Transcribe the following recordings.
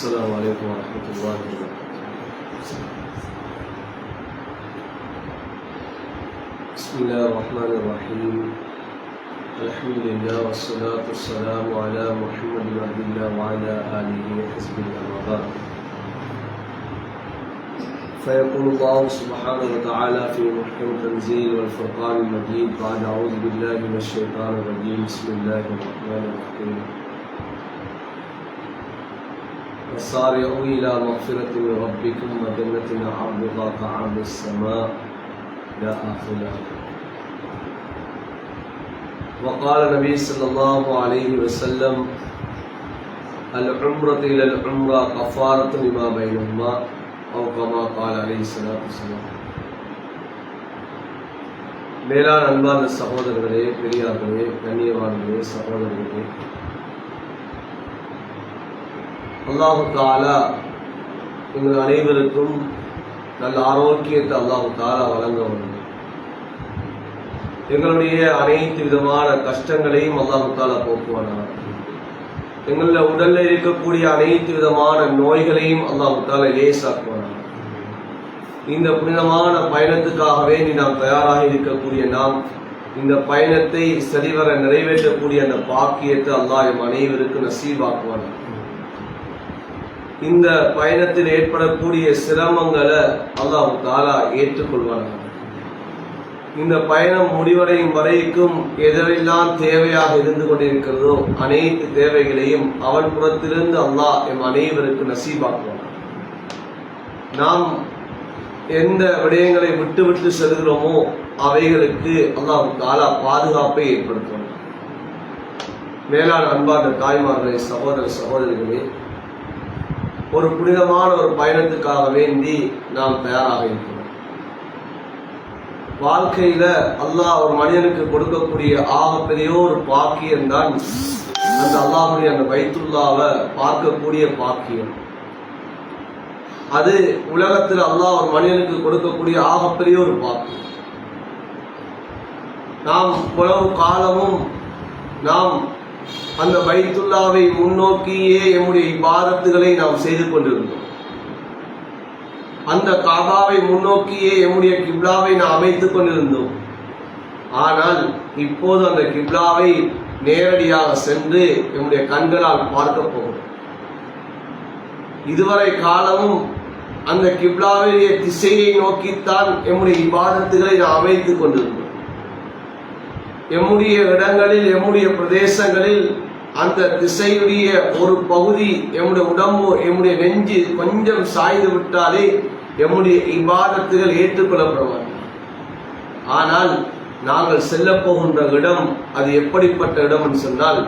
السلام عليكم ورحمة الله وبركاته. بسم الله الرحمن الرحيم. الحمد لله والصلاة والسلام على محمد بن عبد الله وعلى آله وحزبه الأنوار. فيقول الله سبحانه وتعالى في محكم التنزيل والفرقان المجيد بعد أعوذ بالله من الشيطان الرجيم. بسم الله الرحمن الرحيم. وسارعوا إلى مغفرة من ربكم وجنة عرضها كعرض السماء إلى آخره. وقال النبي صلى الله عليه وسلم: العمرة إلى العمرة كفارة لما بينهما أو كما قال عليه الصلاة والسلام. மேலான அன்பார்ந்த சகோதரர்களே, பெரியார்களே, கண்ணியவான்களே, சகோதரர்களே, அல்லாஹு தஆலா எங்கள் அனைவருக்கும் நல்ல ஆரோக்கியத்தை அல்லாஹு தஆலா வழங்க வேண்டும். எங்களுடைய அனைத்து விதமான கஷ்டங்களையும் அல்லாஹு தஆலா போக்குவானார். எங்களுடைய உடலில் இருக்கக்கூடிய அனைத்து விதமான நோய்களையும் அல்லாஹு தஆலா லேசாக்குவானார். இந்த புனிதமான பயணத்துக்காகவே நாம் தயாராக இருக்கக்கூடிய நாம் இந்த பயணத்தை சரிவர நிறைவேற்றக்கூடிய அந்த பாக்கியத்தை அல்லாஹ் எம் அனைவருக்கும் நசீபாக்குவானார். இந்த பயணத்தில் ஏற்படக்கூடிய சிரமங்களை அல்லாஹ் தஆலா ஏற்றுக்கொள்வானார். இந்த பயணம் முடிவடையும் வரைக்கும் எதெல்லாம் தேவையாக இருந்து கொண்டிருக்கிறதோ அனைத்து தேவைகளையும் அவன் புறத்திலிருந்து அல்லாஹ் எம் அனைவருக்கு நசீபாக்குவானார். நாம் எந்த விடயங்களை விட்டு விட்டு செல்கிறோமோ அவைகளுக்கு அல்லாஹ் தஆலா பாதுகாப்பை ஏற்படுத்துவார். மேலான அன்பார்ந்த தாய்மார்களே, சகோதர சகோதரிகளே, ஒரு புனிதமான ஒரு பயணத்துக்காக வேண்டி நாம் தயாராக இருக்கிறோம். வாழ்க்கையில அல்லாஹ் ஒரு மனிதனுக்கு கொடுக்கக்கூடிய ஆகப்பெரிய ஒரு பாக்கியம் தான் அந்த அல்லாஹ்வுடைய அந்த பைத்துல்லாவை பார்க்கக்கூடிய பாக்கியம். அது உலகத்தில் அல்லாஹ் ஒரு மனிதனுக்கு கொடுக்கக்கூடிய ஆகப்பெரிய ஒரு பாக்கியம். நாம் உலக காலமும் நாம் அந்த பைத்துல்லாவை முன்னோக்கியே எம்முடைய இபாதத்துகளை நாம் செய்து கொண்டிருந்தோம். அந்த காபாவை முன்னோக்கியே எம்முடைய கிப்லாவை நாம் அமைத்துக் கொண்டிருந்தோம். ஆனால் இப்போது அந்த கிப்லாவை நேரடியாக சென்று எம்முடைய கண்களால் பார்க்க போகிறோம். இதுவரை காலமும் அந்த கிப்லாவுடைய திசையை நோக்கித்தான் எம்முடைய இபாதத்துகளை நாம் அமைத்துக் கொண்டிருந்தோம். எம்முடைய இடங்களில், எம்முடைய பிரதேசங்களில் அந்த திசையுடைய ஒரு பகுதி எம்முடைய உடம்பு, எம்முடைய நெஞ்சு கொஞ்சம் சாய்ந்து விட்டாலே எம்முடைய இபாதத்துகள் ஏற்றுக்கொள்ளப்படுவார். ஆனால் நாங்கள் செல்ல போகின்ற இடம் அது எப்படிப்பட்ட இடம் என்று சொன்னால்,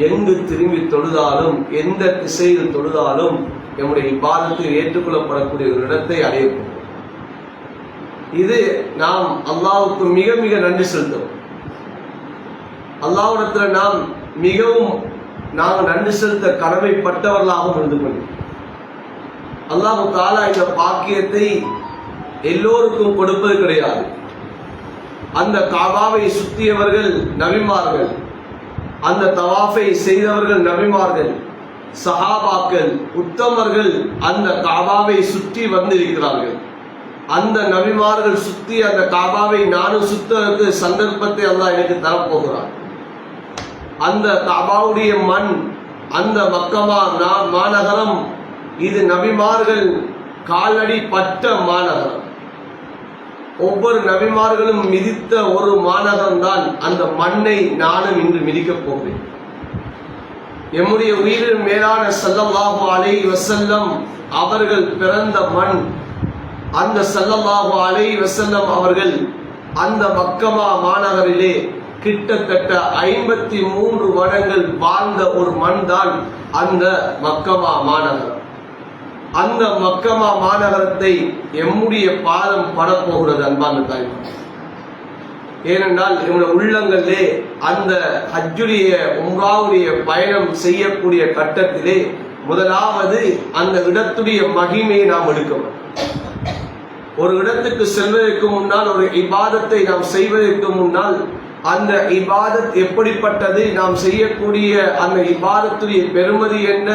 எங்கு திரும்பி தொழுதாலும், எந்த திசையில் தொழுதாலும் எம்முடைய இபாதத்தில் ஏற்றுக்கொள்ளப்படக்கூடிய ஒரு இடத்தை அடைய போகிறோம். இது நாம் அல்லாஹ்வுக்கு மிக மிக நன்றி செலுத்துவோம். அல்லாஹ்விடத்தில் நாம் மிகவும் நாங்கள் நன்றி செலுத்த கடமைப்பட்டவர்களாகவும் இருந்து கொண்டோம். அல்லாஹ் தஆலா இந்த பாக்கியத்தை எல்லோருக்கும் கொடுப்பது கிடையாது. அந்த காபாவை சுற்றியவர்கள் நபிமார்கள், அந்த தவாஃபை செய்தவர்கள் நபிமார்கள், சஹாபாக்கள், உத்தமர்கள் அந்த காபாவை சுற்றி வந்திருக்கிறார்கள். அந்த நபிமார்கள் சுற்றி அந்த காபாவை நானும் சுத்தற்கு சந்தர்ப்பத்தை அல்லாஹ் எனக்கு தரப்போகிறார். அந்த காபாவுடைய மண், அந்த மக்கமா மாநகரம், இது நபிமார்கள் காலடி பட்ட மாநகரம். ஒவ்வொரு நபிமார்களும் மிதித்த ஒரு மாநகரம் தான் அந்த மண்ணை நானும் இன்று மிதிக்கப் போகிறேன். எம்முடைய உயிரின் மேலான ஸல்லல்லாஹு அலைஹி வஸல்லம் அவர்கள் பிறந்த மண், அந்த ஸல்லல்லாஹு அலைஹி வஸல்லம் அவர்கள் அந்த மக்கமா மாநகரிலே கிட்டத்தட்ட 53 வருடங்கள் வாழ்ந்த ஒரு மண் தான் அந்த மக்கமா மாநகரம். அந்த மக்கமா மாநகரத்தை எம்முடைய பாதம் படப்போகிறது அன்பான தாய்மார். ஏனென்றால் எங்களுடைய உள்ளங்களிலே அந்த ஹஜ்ஜுடைய உம்ராவுடைய பயணம் செய்யக்கூடிய கட்டத்திலே முதலாவது அந்த இடத்துடைய மகிமையை நாம் எடுக்க வேண்டும். ஒரு இடத்துக்கு செல்வதற்கு முன்னால், ஒரு இபாதத்தை நாம் செய்வதற்கு முன்னால் அந்த இபாதத் எப்படிப்பட்டது, நாம் செய்யக்கூடிய அந்த இபாதத்துடைய பெருமதி என்ன,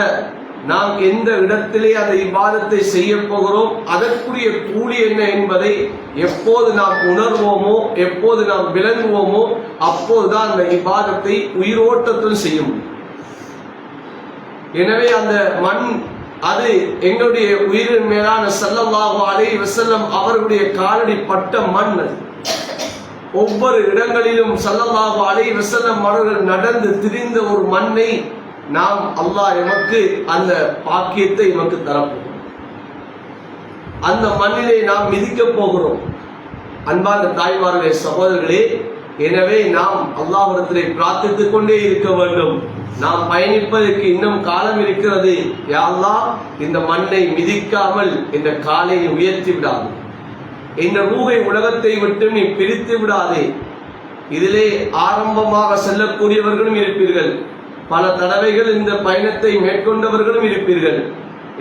நாம் எந்த இடத்திலே அந்த இபாதத்தை செய்ய போகிறோம், அதற்குரிய கூலி என்ன என்பதை எப்போது நாம் உணர்வோமோ, எப்போது நாம் விளங்குவோமோ, அப்போதுதான் அந்த இபாதத்தை உயிரோட்டத்துடன் செய்ய முடியும். எனவே அந்த மண் அது எங்களுடைய உயிரின் மேலான ஸல்லல்லாஹு அலைஹி வஸல்லம் அவர்களுடைய காலடி பட்ட மண். ஒவ்வொரு இடங்களிலும் ஸல்லல்லாஹு அலைஹி வஸல்லம் அவர்கள் நடந்து திரிந்த ஒரு மண்ணை நாம் அல்லாஹ் எமக்கு அந்த பாக்கியத்தை எமக்கு தரப்போகிறோம். அந்த மண்ணிலே நாம் மிதிக்க போகிறோம். அன்பார்ந்த தாய்மார்களே, சகோதரர்களே, எனவே நாம் அல்லாஹ்விடத்திலே பிரார்த்தித்துக் கொண்டே இருக்க வேண்டும். நாம் பயணிப்பதற்கு இன்னும் காலம் இருக்கிறது. யா அல்லாஹ், இந்த மண்ணை மிதிக்காமல் இந்த காலை உயர்த்தி விடாது, இந்த ரூஹை உலகத்தை விட்டு நீ பிரித்து விடாதே. இதிலே ஆரம்பமாக செல்லக்கூடியவர்களும் இருப்பீர்கள், பல தடவைகள் இந்த பயணத்தை மேற்கொண்டவர்களும் இருப்பீர்கள்.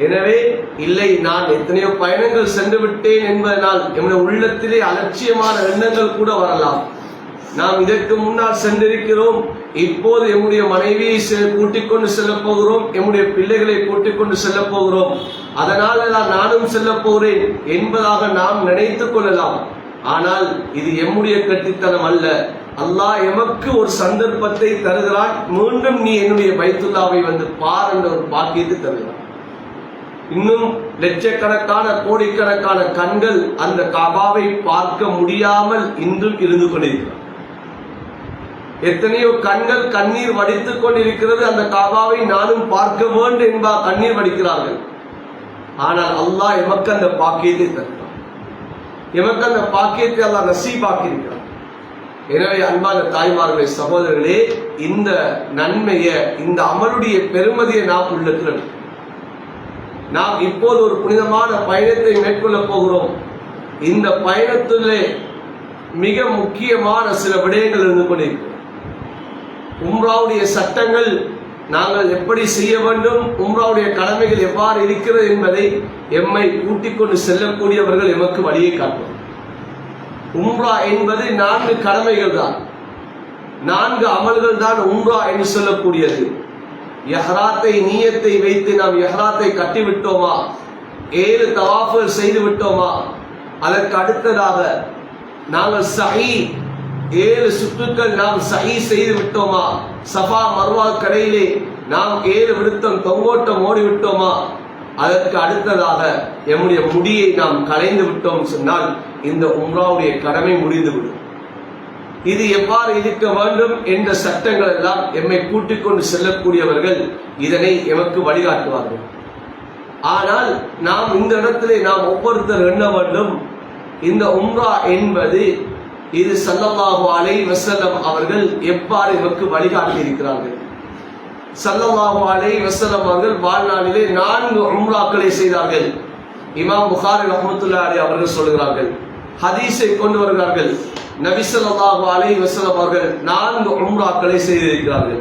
எனவே இல்லை, நான் எத்தனையோ பயணங்கள் சென்று விட்டேன் என்பதனால் என்னுடைய உள்ளத்திலே அலட்சியமான எண்ணங்கள் கூட வரலாம். நாம் இதற்கு முன்னால் சென்றிருக்கிறோம், இப்போது எம்முடைய மனைவியை கூட்டிக் கொண்டு செல்ல போகிறோம், எம்முடைய பிள்ளைகளை கூட்டிக் கொண்டு செல்ல போகிறோம், அதனால நானும் செல்ல போகிறேன் என்பதாக நாம் நினைத்துக் கொள்ளலாம். ஆனால் இது எம்முடைய கட்டித்தனம் அல்ல. அல்லாஹ் எமக்கு ஒரு சந்தர்ப்பத்தை தருகிறான். மீண்டும் நீ என்னுடைய பைத்துல்லாவை வந்து பார் என்ற ஒரு பாக்கியத்தை தருகிறான். இன்னும் லட்சக்கணக்கான கோடிக்கணக்கான கண்கள் அந்த காபாவை பார்க்க முடியாமல் இன்றும் இருந்து கொண்டிருக்கிறார். எத்தனையோ கண்கள் கண்ணீர் வடித்துக் கொண்டிருக்கிறது, அந்த காபாவை நானும் பார்க்க வேண்டும் என்பா கண்ணீர் வடிக்கிறார்கள். ஆனால் அல்லாஹ் எமக்கு அந்த பாக்கியத்தை தருகிறான். எமக்கு அந்த பாக்கியத்தை அல்லாஹ் நசீபாக்கியிருக்கிறார். எனவே அன்பான தாய்மார்களே, சகோதரர்களே, இந்த நன்மையை, இந்த அமலுடைய பெருமதியை நாம் உள்ளத்தில் நாம் இப்போது ஒரு புனிதமான பயணத்தை மேற்கொள்ள போகிறோம். இந்த பயணத்திலே மிக முக்கியமான சில விடயங்கள் இருந்து கொண்டிருக்கிறோம். உம்ராவுடைய சட்டங்கள் நாங்கள் எப்படி செய்ய வேண்டும், உம்ராவுடைய கடமைகள் எவ்வாறு இருக்கிறது என்பதை எம்மை கூட்டிக் கொண்டு செல்லக்கூடியவர்கள் எமக்கு வழியை காட்டுவார். உம்ரா என்பது 4 கடமைகள் தான், 4 அமல்கள் தான் உம்ரா என்று சொல்லக்கூடியது. இஹ்ராத்தை நியத்தை வைத்து நாம் இஹ்ராத்தை கட்டிவிட்டோமா, 7 தவாஃபுகள் செய்து விட்டோமா, அதற்கு அடுத்ததாக நாங்கள் சஹீ 7 சுற்றுக்கள் நாம் சஹீ செய்து விட்டோமா, சஃபா மர்வா கடையிலே நாம் 7 விருத்தம் தொங்கோட்டம் ஓடிவிட்டோமா, அதற்கு அடுத்ததாக எம்முடைய முடியை நாம் களைந்து விட்டோம் சொன்னால் இந்த உம்ராவுடைய கடமை முடிந்துவிடும். இது எவ்வாறு இருக்க வேண்டும் என்ற சட்டங்கள் எல்லாம் எம்மை கூட்டிக் கொண்டு செல்லக்கூடியவர்கள் இதனை எமக்கு வழிகாட்டுவார்கள். ஆனால் நாம் இந்த இடத்திலே நாம் ஒவ்வொருத்தர் எண்ண வேண்டும், இந்த உம்ரா என்பது இது ஸல்லல்லாஹு அலைஹி வஸல்லம் அவர்கள் எவ்வாறு எமக்கு வழிகாட்டி இருக்கிறார்கள். ஸல்லல்லாஹு அலைஹி வஸல்லம் அவர்கள் வாழ்நாளிலே 4 உம்ராக்களை செய்தார்கள். இமாம் புகாரி ரஹ்மத்துல்லாஹி அலைஹி அவர்கள் சொல்கிறார்கள், ஹதீஸை கொண்டு வருகிறார்கள், நபி ஸல்லல்லாஹு அலைஹி வஸல்லம் அவர்கள் 4 உம்ராக்களை செய்திருக்கிறார்கள்.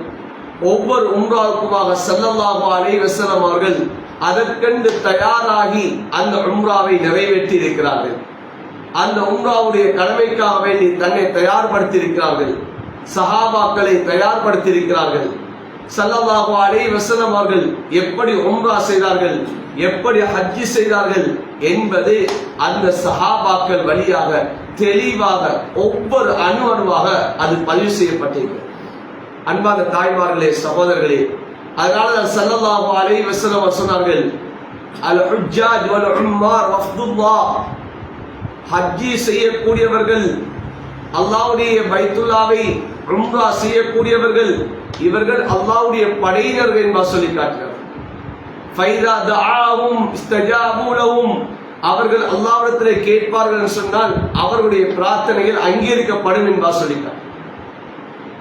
ஒவ்வொரு உம்ராவுக்குமாக ஸல்லல்லாஹு அலைஹி வஸல்லம் அவர்கள் அதற்கென்று தயாராகி அந்த உம்ராவை நிறைவேற்றி இருக்கிறார்கள். அந்த உம்ராவுடைய கடமைக்காக வேண்டி தன்னை தயார்படுத்தி இருக்கிறார்கள், சஹாபாக்களை தயார்படுத்தி இருக்கிறார்கள். ஸல்லல்லாஹு அலைஹி வஸல்லம் அவர்கள் எப்படி உம்ரா செய்தார்கள், எப்படி ஹஜ்ஜி செய்தார்கள் என்பது அந்த சஹாபாக்கள் வழியாக தெளிவாக ஒவ்வொரு அணுவாக அது பதிவு செய்யப்பட்டிருக்கிறது. அன்பான தாய்மார்களே, சகோதரர்களே, அதனால ஸல்லல்லாஹு அலைஹி வஸல்லம் சொன்னார்கள், அல் ஹுஜ்ஜாஜ் வல் உம்மார் வஃதுல்லாஹ், ஹஜ்ஜி செய்யக்கூடியவர்கள், அல்லாஹ்வுடைய பைத்துல்லாவை உம்ரா செய்யக்கூடியவர்கள், இவர்கள் அல்லாஹ்வுடைய படையினர்கள் என்பா சொல்லி காட்டுகிறார். ஃபைதா தஆஹும் இஸ்தஜாபு லஹும், அவர்கள் அல்லாஹ்விடத்திலே கேட்பார்கள் என்று சொன்னால் அவர்களுடைய பிரார்த்தனைகள் அங்கீகரிக்கப்படும் என்பா சொல்லிட்டார்.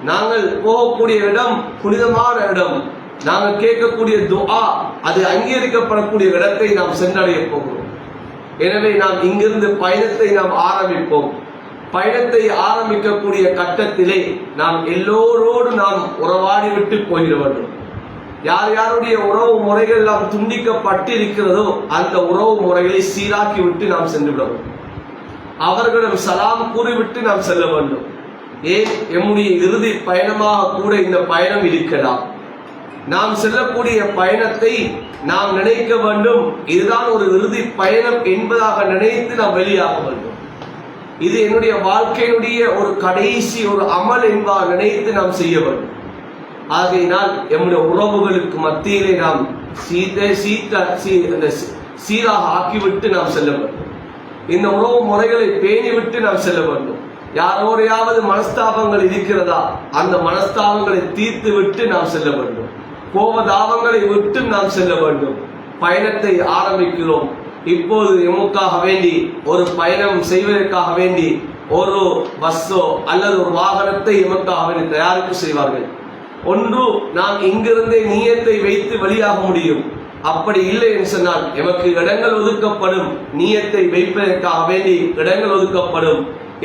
நாங்கள் போகக்கூடிய இடம் புனிதமான இடம், நாங்கள் கேட்கக்கூடிய துஆ அது அங்கீகரிக்கப்படக்கூடிய இடத்தை நாம் சென்றடைய போகிறோம். எனவே நாம் இங்கிருந்து பயணத்தை நாம் ஆரம்பிப்போம். பயணத்தை ஆரம்பிக்கக்கூடிய கட்டத்திலே நாம் எல்லோரோடு நாம் உறவாடி விட்டு போயிட வேண்டும். யார் யாருடைய உறவு முறைகள் எல்லாம் துண்டிக்கப்பட்டிருக்கிறதோ அந்த உறவு முறைகளை சீராக்கி விட்டு நாம் சென்று விட வேண்டும். அவர்களிடம் சலாம் கூறிவிட்டு நாம் செல்ல வேண்டும். ஏன், எம்முடைய இறுதி பயணமாக கூட இந்த பயணம் இருக்கலாம். நாம் செல்லக்கூடிய பயணத்தை நாம் நினைக்க வேண்டும், இதுதான் ஒரு இறுதி பயணம் என்பதாக நினைத்து நாம் வெளியாக வேண்டும். இது என்னுடைய வாழ்க்கையினுடைய ஒரு கடைசி ஒரு அமல் என்பதாக நினைத்து நாம் செய்ய வேண்டும். ஆகையினால் நம்முடைய உறவுகளுக்கு மத்தியிலே நாம் சீராக ஆக்கிவிட்டு நாம் செல்ல வேண்டும். இந்த உறவு முறைகளை பேணிவிட்டு நாம் செல்ல வேண்டும். யாரோடையாவது மனஸ்தாபங்கள் இருக்கிறதா, அந்த மனஸ்தாபங்களை தீர்த்து விட்டு நாம் செல்ல வேண்டும். கோபதாபங்களை விட்டு நாம் செல்ல வேண்டும். பயணத்தை ஆரம்பிக்கிறோம். இப்போது எமக்காக வேண்டி ஒரு பயணம் செய்வதற்காக வேண்டி ஒரு பஸ்ஸோ அல்லது ஒரு வாகனத்தை எமக்காக வேண்டி தயாரிப்பு செய்வார்கள். ஒன்று, நாம் இங்கிருந்தே நியத்தை வைத்து வெளியாக முடியும். அப்படி இல்லை என்று சொன்னால் எமக்கு இடங்கள் ஒதுக்கப்படும். நியத்தை வைப்பதற்காக வேண்டி இடங்கள் ஒதுக்கப்படும்.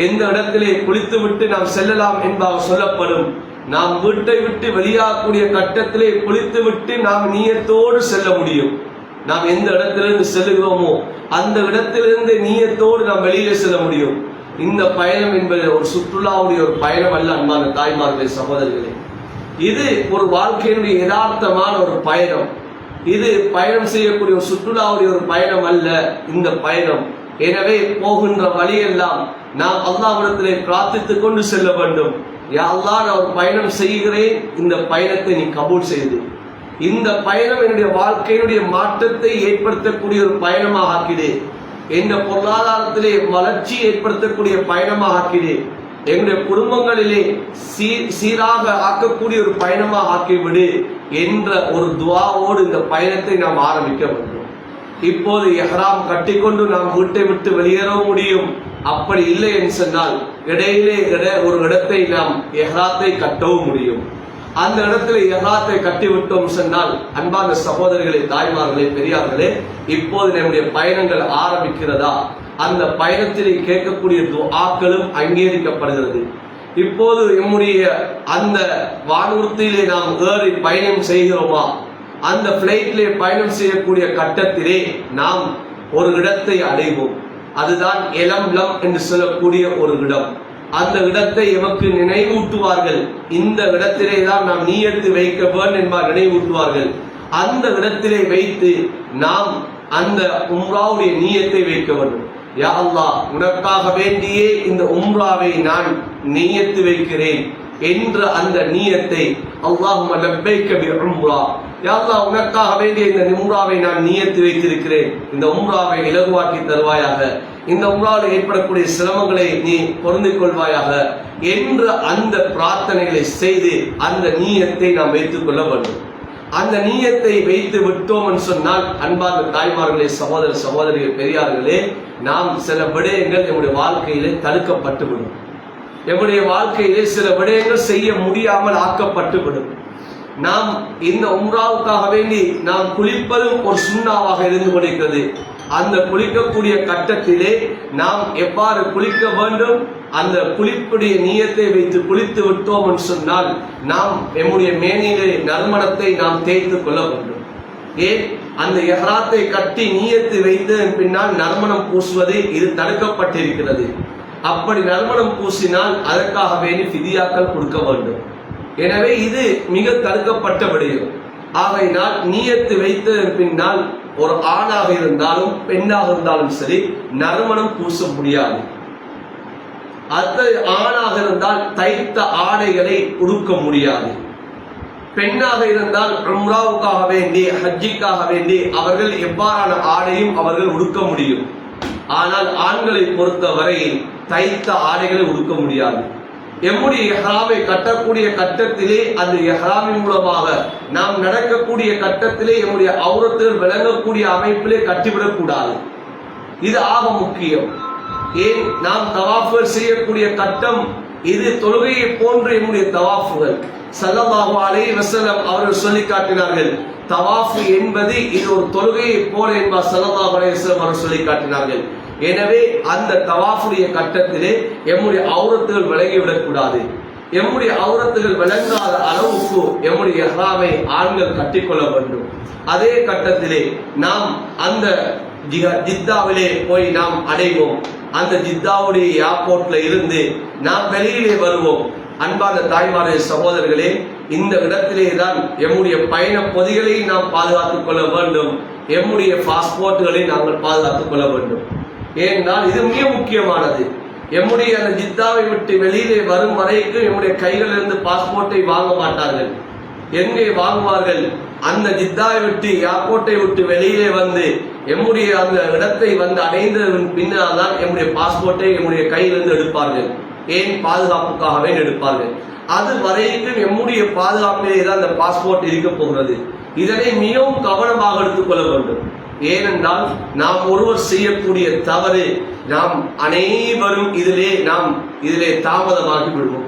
எந்த இடத்திலே குளித்து விட்டு நாம் செல்லலாம் என்பதாக சொல்லப்படும். நாம் வீட்டை விட்டு வெளியாகக்கூடிய கட்டத்திலே குளித்து விட்டு நாம் நியத்தோடு செல்ல முடியும். நாம் எந்த இடத்திலிருந்து செல்லுகிறோமோ அந்த இடத்திலிருந்து நியத்தோடு நாம் வெளியிலே செல்ல முடியும். இந்த பயணம் என்பது ஒரு சுற்றுலாவுடைய ஒரு பயணம் அல்ல அன்பான தாய்மார்களே, சகோதரர்களே. இது ஒரு வாழ்க்கையினுடைய யதார்த்தமான ஒரு பயணம். இது பயணம் செய்யக்கூடிய ஒரு சுற்றுலாவுடைய ஒரு பயணம் அல்ல இந்த பயணம். எனவே போகின்ற வழியெல்லாம் நாம் அல்லாஹ்விடத்திலே பிரார்த்தித்துக் கொண்டு செல்ல வேண்டும். யா அல்லாஹ், நான் ஒரு பயணம் செய்கிறேன், இந்த பயணத்தை நீ கபூல் செய்து இந்த பயணம் என்னுடைய வாழ்க்கையினுடைய மாற்றத்தை ஏற்படுத்தக்கூடிய ஒரு பயணமாக ஆக்கிடு. என்ற பொருளாதாரத்திலே வளர்ச்சி ஏற்படுத்தக்கூடிய பயணமாக ஆக்கிடு. எங்களுடைய குடும்பங்களிலே சீராக ஆக்கக்கூடிய ஒரு பயணமாக ஆக்கிவிடு என்ற ஒரு துஆவோடு இந்த பயணத்தை நாம் ஆரம்பிக்க வேண்டும். இப்போது எஹ்ராம் கட்டிக்கொண்டு நாம் வீட்டை விட்டு வெளியேற முடியும். அப்படி இல்லை என்று சொன்னால் இடையிலே ஒரு இடத்தை நாம் எஹ்ராத்தை கட்டவும் முடியும். அந்த இடத்துல எஹ்ராத்தை கட்டிவிட்டோம் சொன்னால் அன்பான சகோதரர்களே, தாய்மார்களே, பெரியார்களே, இப்போது நம்முடைய பயணங்கள் ஆரம்பிக்கிறதா? அந்த பயணத்திலே கேட்கக்கூடிய துஆக்களும் அங்கீகரிக்கப்படுகிறது. இப்போது நம்முடைய அந்த வானூர்தியிலே நாம் ஏறி பயணம் செய்கிறோமா? அந்த பிளைட்டிலே பயணம் செய்யக்கூடிய கட்டத்திலே நாம் ஒரு இடத்தை அடைவோம். அதுதான் எலம்லம் என்று சொல்லக்கூடிய ஒரு இடம். அந்த இடத்தை எமக்கு நினைவூட்டுவார்கள். இந்த இடத்திலே தான் நாம் நியத்து வைக்க வேண்டும் என்பார், நினைவூட்டுவார்கள். அந்த இடத்திலே வைத்து நாம் அந்த உம்ராவுடைய நியத்தை வைக்க வேண்டும். யா அல்லாஹ், உனக்காக வேண்டியே இந்த உம்ராவை நான் நியத்து வைக்கிறேன் என்ற அந்த நியத்தை அல்லாஹும்ம லப்பைக பி உம்ரா, யா அல்லாஹ், உனக்காக வேண்டிய இந்த உம்ராவை நான் நியத்து வைத்திருக்கிறேன். இந்த உம்ராவை இலகுவாக்கி தருவாயாக. இந்த உம்ராவில் ஏற்படக்கூடிய சிரமங்களை நீ பொருந்திக் கொள்வாயாக என்ற அந்த பிரார்த்தனைகளை செய்து அந்த நியத்தை நாம் வைத்துக் கொள்ள வேண்டும். அந்த நியத்தை வைத்து விட்டோம் என்று சொன்னால் அன்பார்ந்த தாய்மார்களே, சகோதர சகோதரிகள், பெரியார்களே, நாம் சில விடயங்கள் நம்முடைய வாழ்க்கையிலே தடுக்கப்பட்டுவிடும். நம்முடைய வாழ்க்கையிலே சில விடயங்கள் செய்ய முடியாமல் ஆக்கப்பட்டுவிடும். நாம் இந்த உம்ராவுக்காக வேண்டி நாம் குளிப்பதும் ஒரு சுண்ணாவாக இருந்து கொண்டிருக்கிறது. அந்த குளிக்கக்கூடிய கட்டத்திலே நாம் எவ்வாறு குளிக்க வேண்டும், அந்த குளிப்புடைய நியத்தை வைத்து குளித்து விட்டோம் என்று சொன்னால் நாம் நம்முடைய மேனிலே நறுமணத்தை நாம் தேய்த்து கொள்ள வேண்டும். ஏன்? அந்த எஹ்ராத்தை கட்டி நியத்து வைத்து பின்னால் நறுமணம் பூசுவது இது தடுக்கப்பட்டிருக்கிறது. அப்படி நறுமணம் பூசினால் அதற்காக வேண்டி ஃபிதியாக்கள் கொடுக்க வேண்டும். எனவே இது மிக தடுக்கப்பட்ட விடயம். ஆகையினால் நியத்து வைத்த பின்னால் ஒரு ஆணாக இருந்தாலும் பெண்ணாக இருந்தாலும் சரி நறுமணம் பூச முடியாது. அது ஆணாக இருந்தால் தைத்த ஆடைகளை உடுக்க முடியாது. பெண்ணாக இருந்தால் உம்ராவுக்காக வேண்டி, ஹஜ்ஜிக்காக வேண்டி அவர்கள் எவ்வாறான ஆடையும் அவர்கள் உடுக்க முடியும். ஆனால் ஆண்களை பொறுத்த வரையில் தைத்த ஆடைகளை உடுக்க முடியாது. எம்முடைய எஹ்ராமை கட்டக்கூடிய கட்டத்திலே அந்த எஹ்ராமின் மூலமாக நாம் நடக்கக்கூடிய கட்டத்திலே எம்முடைய அவுரத்துகள் விளங்கக்கூடிய அமைப்பிலே கட்டிவிடக்கூடாது. இது ஆக முக்கியம். ஏன்? நாம் தவாஃபுகள் செய்யக்கூடிய கட்டம் இது தொழுகையை போன்று எம்முடைய தவாஃபுகள். ஸல்லல்லாஹு அலைஹி வஸல்லம் அவர்கள் சொல்லி காட்டினார்கள், தவாஃபு என்பது இது ஒரு தொழுகையை போல என்பார் ஸல்லல்லாஹு அலைஹி வஸல்லம் அவர்கள் சொல்லி காட்டினார்கள். எனவே அந்த தவாஃபுடைய கட்டத்திலே எம்முடைய அவுரத்துகள் விளங்கிவிடக் கூடாது. எம்முடைய அவுரத்துகள் விளங்காத அளவுக்கு எம்முடைய இஹ்ராமை ஆண்கள் கட்டிக்கொள்ள வேண்டும். அதே கட்டத்திலே நாம் அந்த ஜித்தாவிலே போய் நாம் அடைவோம். அந்த ஜித்தாவுடைய ஏர்போர்ட்ல இருந்து நாம் வெளியிலே வருவோம். அன்பான தாய்மாரே, சகோதரர்களே, இந்த இடத்திலே தான் எம்முடைய பயண பொதிகளை நாம் பாதுகாத்துக் கொள்ள வேண்டும், எம்முடைய பாஸ்போர்ட்டுகளை நாங்கள் பாதுகாத்துக் கொள்ள வேண்டும். ஏனென்றால் இது மிக முக்கியமானது. எம்முடைய அந்த ஜித்தாவை விட்டு வெளியிலே வரும் வரைக்கும் எம்முடைய கைகளிலிருந்து பாஸ்போர்ட்டை வாங்க மாட்டார்கள். எங்கே வாங்குவார்கள்? அந்த ஜித்தாவை விட்டு ஏர்போர்ட்டை விட்டு வெளியிலே வந்து எம்முடைய அந்த இடத்தை வந்து அடைந்ததன் பின்னால் தான் எம்முடைய பாஸ்போர்ட்டை எம்முடைய கையிலிருந்து எடுப்பார்கள். ஏன்? பாதுகாப்புக்காகவே எடுப்பார்கள். அது வரைக்கும் எம்முடைய பாதுகாப்பிலே தான் அந்த பாஸ்போர்ட் இருக்க போகிறது. இதனை மிகவும் கவனமாக எடுத்துக்கொள்ள வேண்டும். ஏனென்றால் நாம் ஒருவர் செய்யக்கூடிய தவறு நாம் அனைவரும் இதிலே தாமதமாகி விடுவோம்,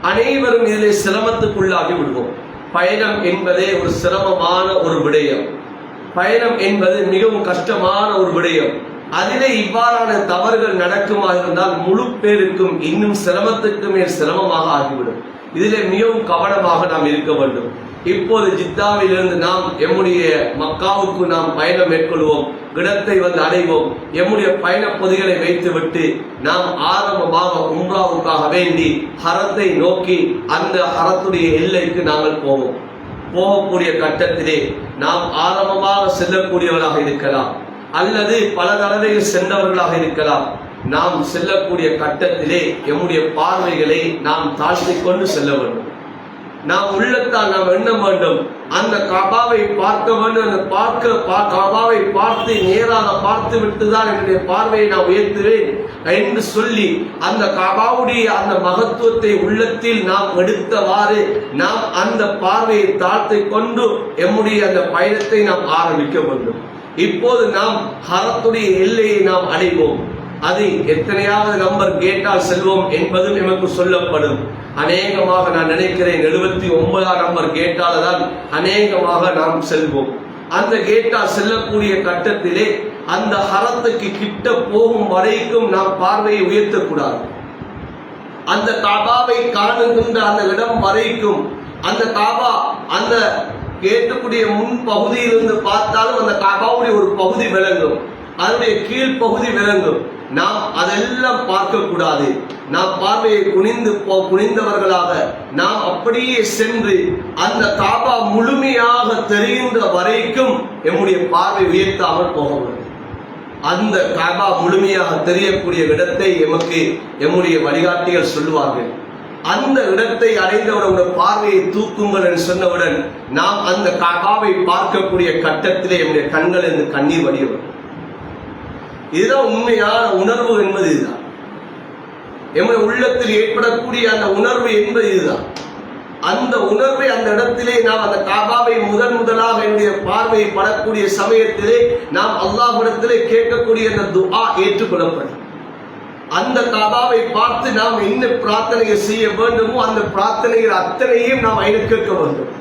அனைவரும் இதிலே சிரமத்துக்குள்ளாகி விடுவோம். பயணம் என்பதே ஒரு சிரமமான ஒரு விடயம், பயணம் என்பது மிகவும் கஷ்டமான ஒரு விடயம். அதிலே இவ்வாறான தவறுகள் நடக்குமா இருந்தால் முழு பேருக்கும் இன்னும் சிரமத்துக்கு மேல் சிரமமாக ஆகிவிடும். இதிலே மிகவும் கவனமாக நாம் இருக்க வேண்டும். இப்போது ஜித்தாவிலிருந்து நாம் எம்முடைய மக்காவுக்கு நாம் பயணம் மேற்கொள்வோம், இடத்தை வந்து அடைவோம். எம்முடைய பயண பொதிகளை வைத்துவிட்டு நாம் ஆரம்பமாக உம்ராவுக்காக வேண்டி ஹரத்தை நோக்கி அந்த ஹரத்துடைய எல்லைக்கு நாங்கள் போவோம். போகக்கூடிய கட்டத்திலே நாம் ஆரம்பமாக செல்லக்கூடியவர்களாக இருக்கலாம், அல்லது பல தடவைகள் சென்றவர்களாக இருக்கலாம். நாம் செல்லக்கூடிய கட்டத்திலே எம்முடைய பார்வைகளை நாம் தாழ்த்திக் கொண்டு செல்ல வேண்டும். நாம் உள்ளத்தால் நாம் எண்ண வேண்டும், அந்த காபாவை பார்க்க வேண்டும். அந்த காபாவை பார்த்து நேராக பார்த்து விட்டுதான் என்னுடைய பார்வையை நான் உயர்த்துவேன் என்று சொல்லி அந்த காபாவுடைய அந்த மகத்துவத்தை உள்ளத்தில் நாம் எடுத்தவாறு நாம் அந்த பார்வையை தாழ்த்திக் கொண்டு எம்முடைய அந்த பயணத்தை நாம் ஆரம்பிக்க வேண்டும். இப்போது நாம் ஹரத்துடைய எல்லையை நாம் அடைவோம். அது எத்தனையாவது நம்பர் கேட்டால் செல்வோம் என்பதும் நமக்கு சொல்லப்படும். அநேகமாக நான் நினைக்கிறேன் 79 நம்பர் கேட்டால் தான் அநேகமாக நாம் செல்வோம். அந்த கேட்டால் செல்லக்கூடிய கட்டத்திலே அந்த ஹரத்துக்கு கிட்ட போகும் வரைக்கும் நாம் பார்வையை உயர்த்தக்கூடாது. அந்த காபாவை காணுகின்ற அந்த இடம் வரைக்கும் அந்த காபா அந்த கேட்டுக்கூடிய முன் பகுதியிலிருந்து பார்த்தாலும் அந்த காபாவுடைய ஒரு பகுதி விளங்கும், அதனுடைய கீழ் பகுதி விளங்கும். நாம் அதெல்லாம் பார்க்க கூடாது. நாம் பார்வையை குனிந்தவர்களாக நாம் அப்படியே சென்று அந்த காபா முழுமையாக தெரிகின்ற வரைக்கும் எம்முடைய பார்வை உயர்த்தாமல் போக வேண்டும். அந்த காபா முழுமையாக தெரியக்கூடிய இடத்தை எம்முடைய வழிகாட்டிகள் சொல்லுவார்கள். அந்த இடத்தை அடைந்தவுடன் பார்வையை தூக்குங்கள் என்று சொன்னவுடன் நாம் அந்த காபாவை பார்க்கக்கூடிய கட்டத்திலே எம்முடைய கண்களிலிருந்து கண்ணீர் வடியும். இதுதான் உண்மையான உணர்வு என்பது. இதுதான் எம்முடைய உள்ளத்தில் ஏற்படக்கூடிய அந்த உணர்வு என்பது. இதுதான் அந்த உணர்வை அந்த இடத்திலே நாம் அந்த காபாவை முதலாக என்னுடைய பார்வையை படக்கூடிய சமயத்திலே நாம் அல்லாஹ்விடத்திலே கேட்கக்கூடிய அந்த துஆ ஏற்றுக்கொள்ளப்படும். அந்த காபாவை பார்த்து நாம் என்ன பிரார்த்தனையை செய்ய வேண்டுமோ அந்த பிரார்த்தனைகள் அத்தனையும் நாம் கேட்க வேண்டும்.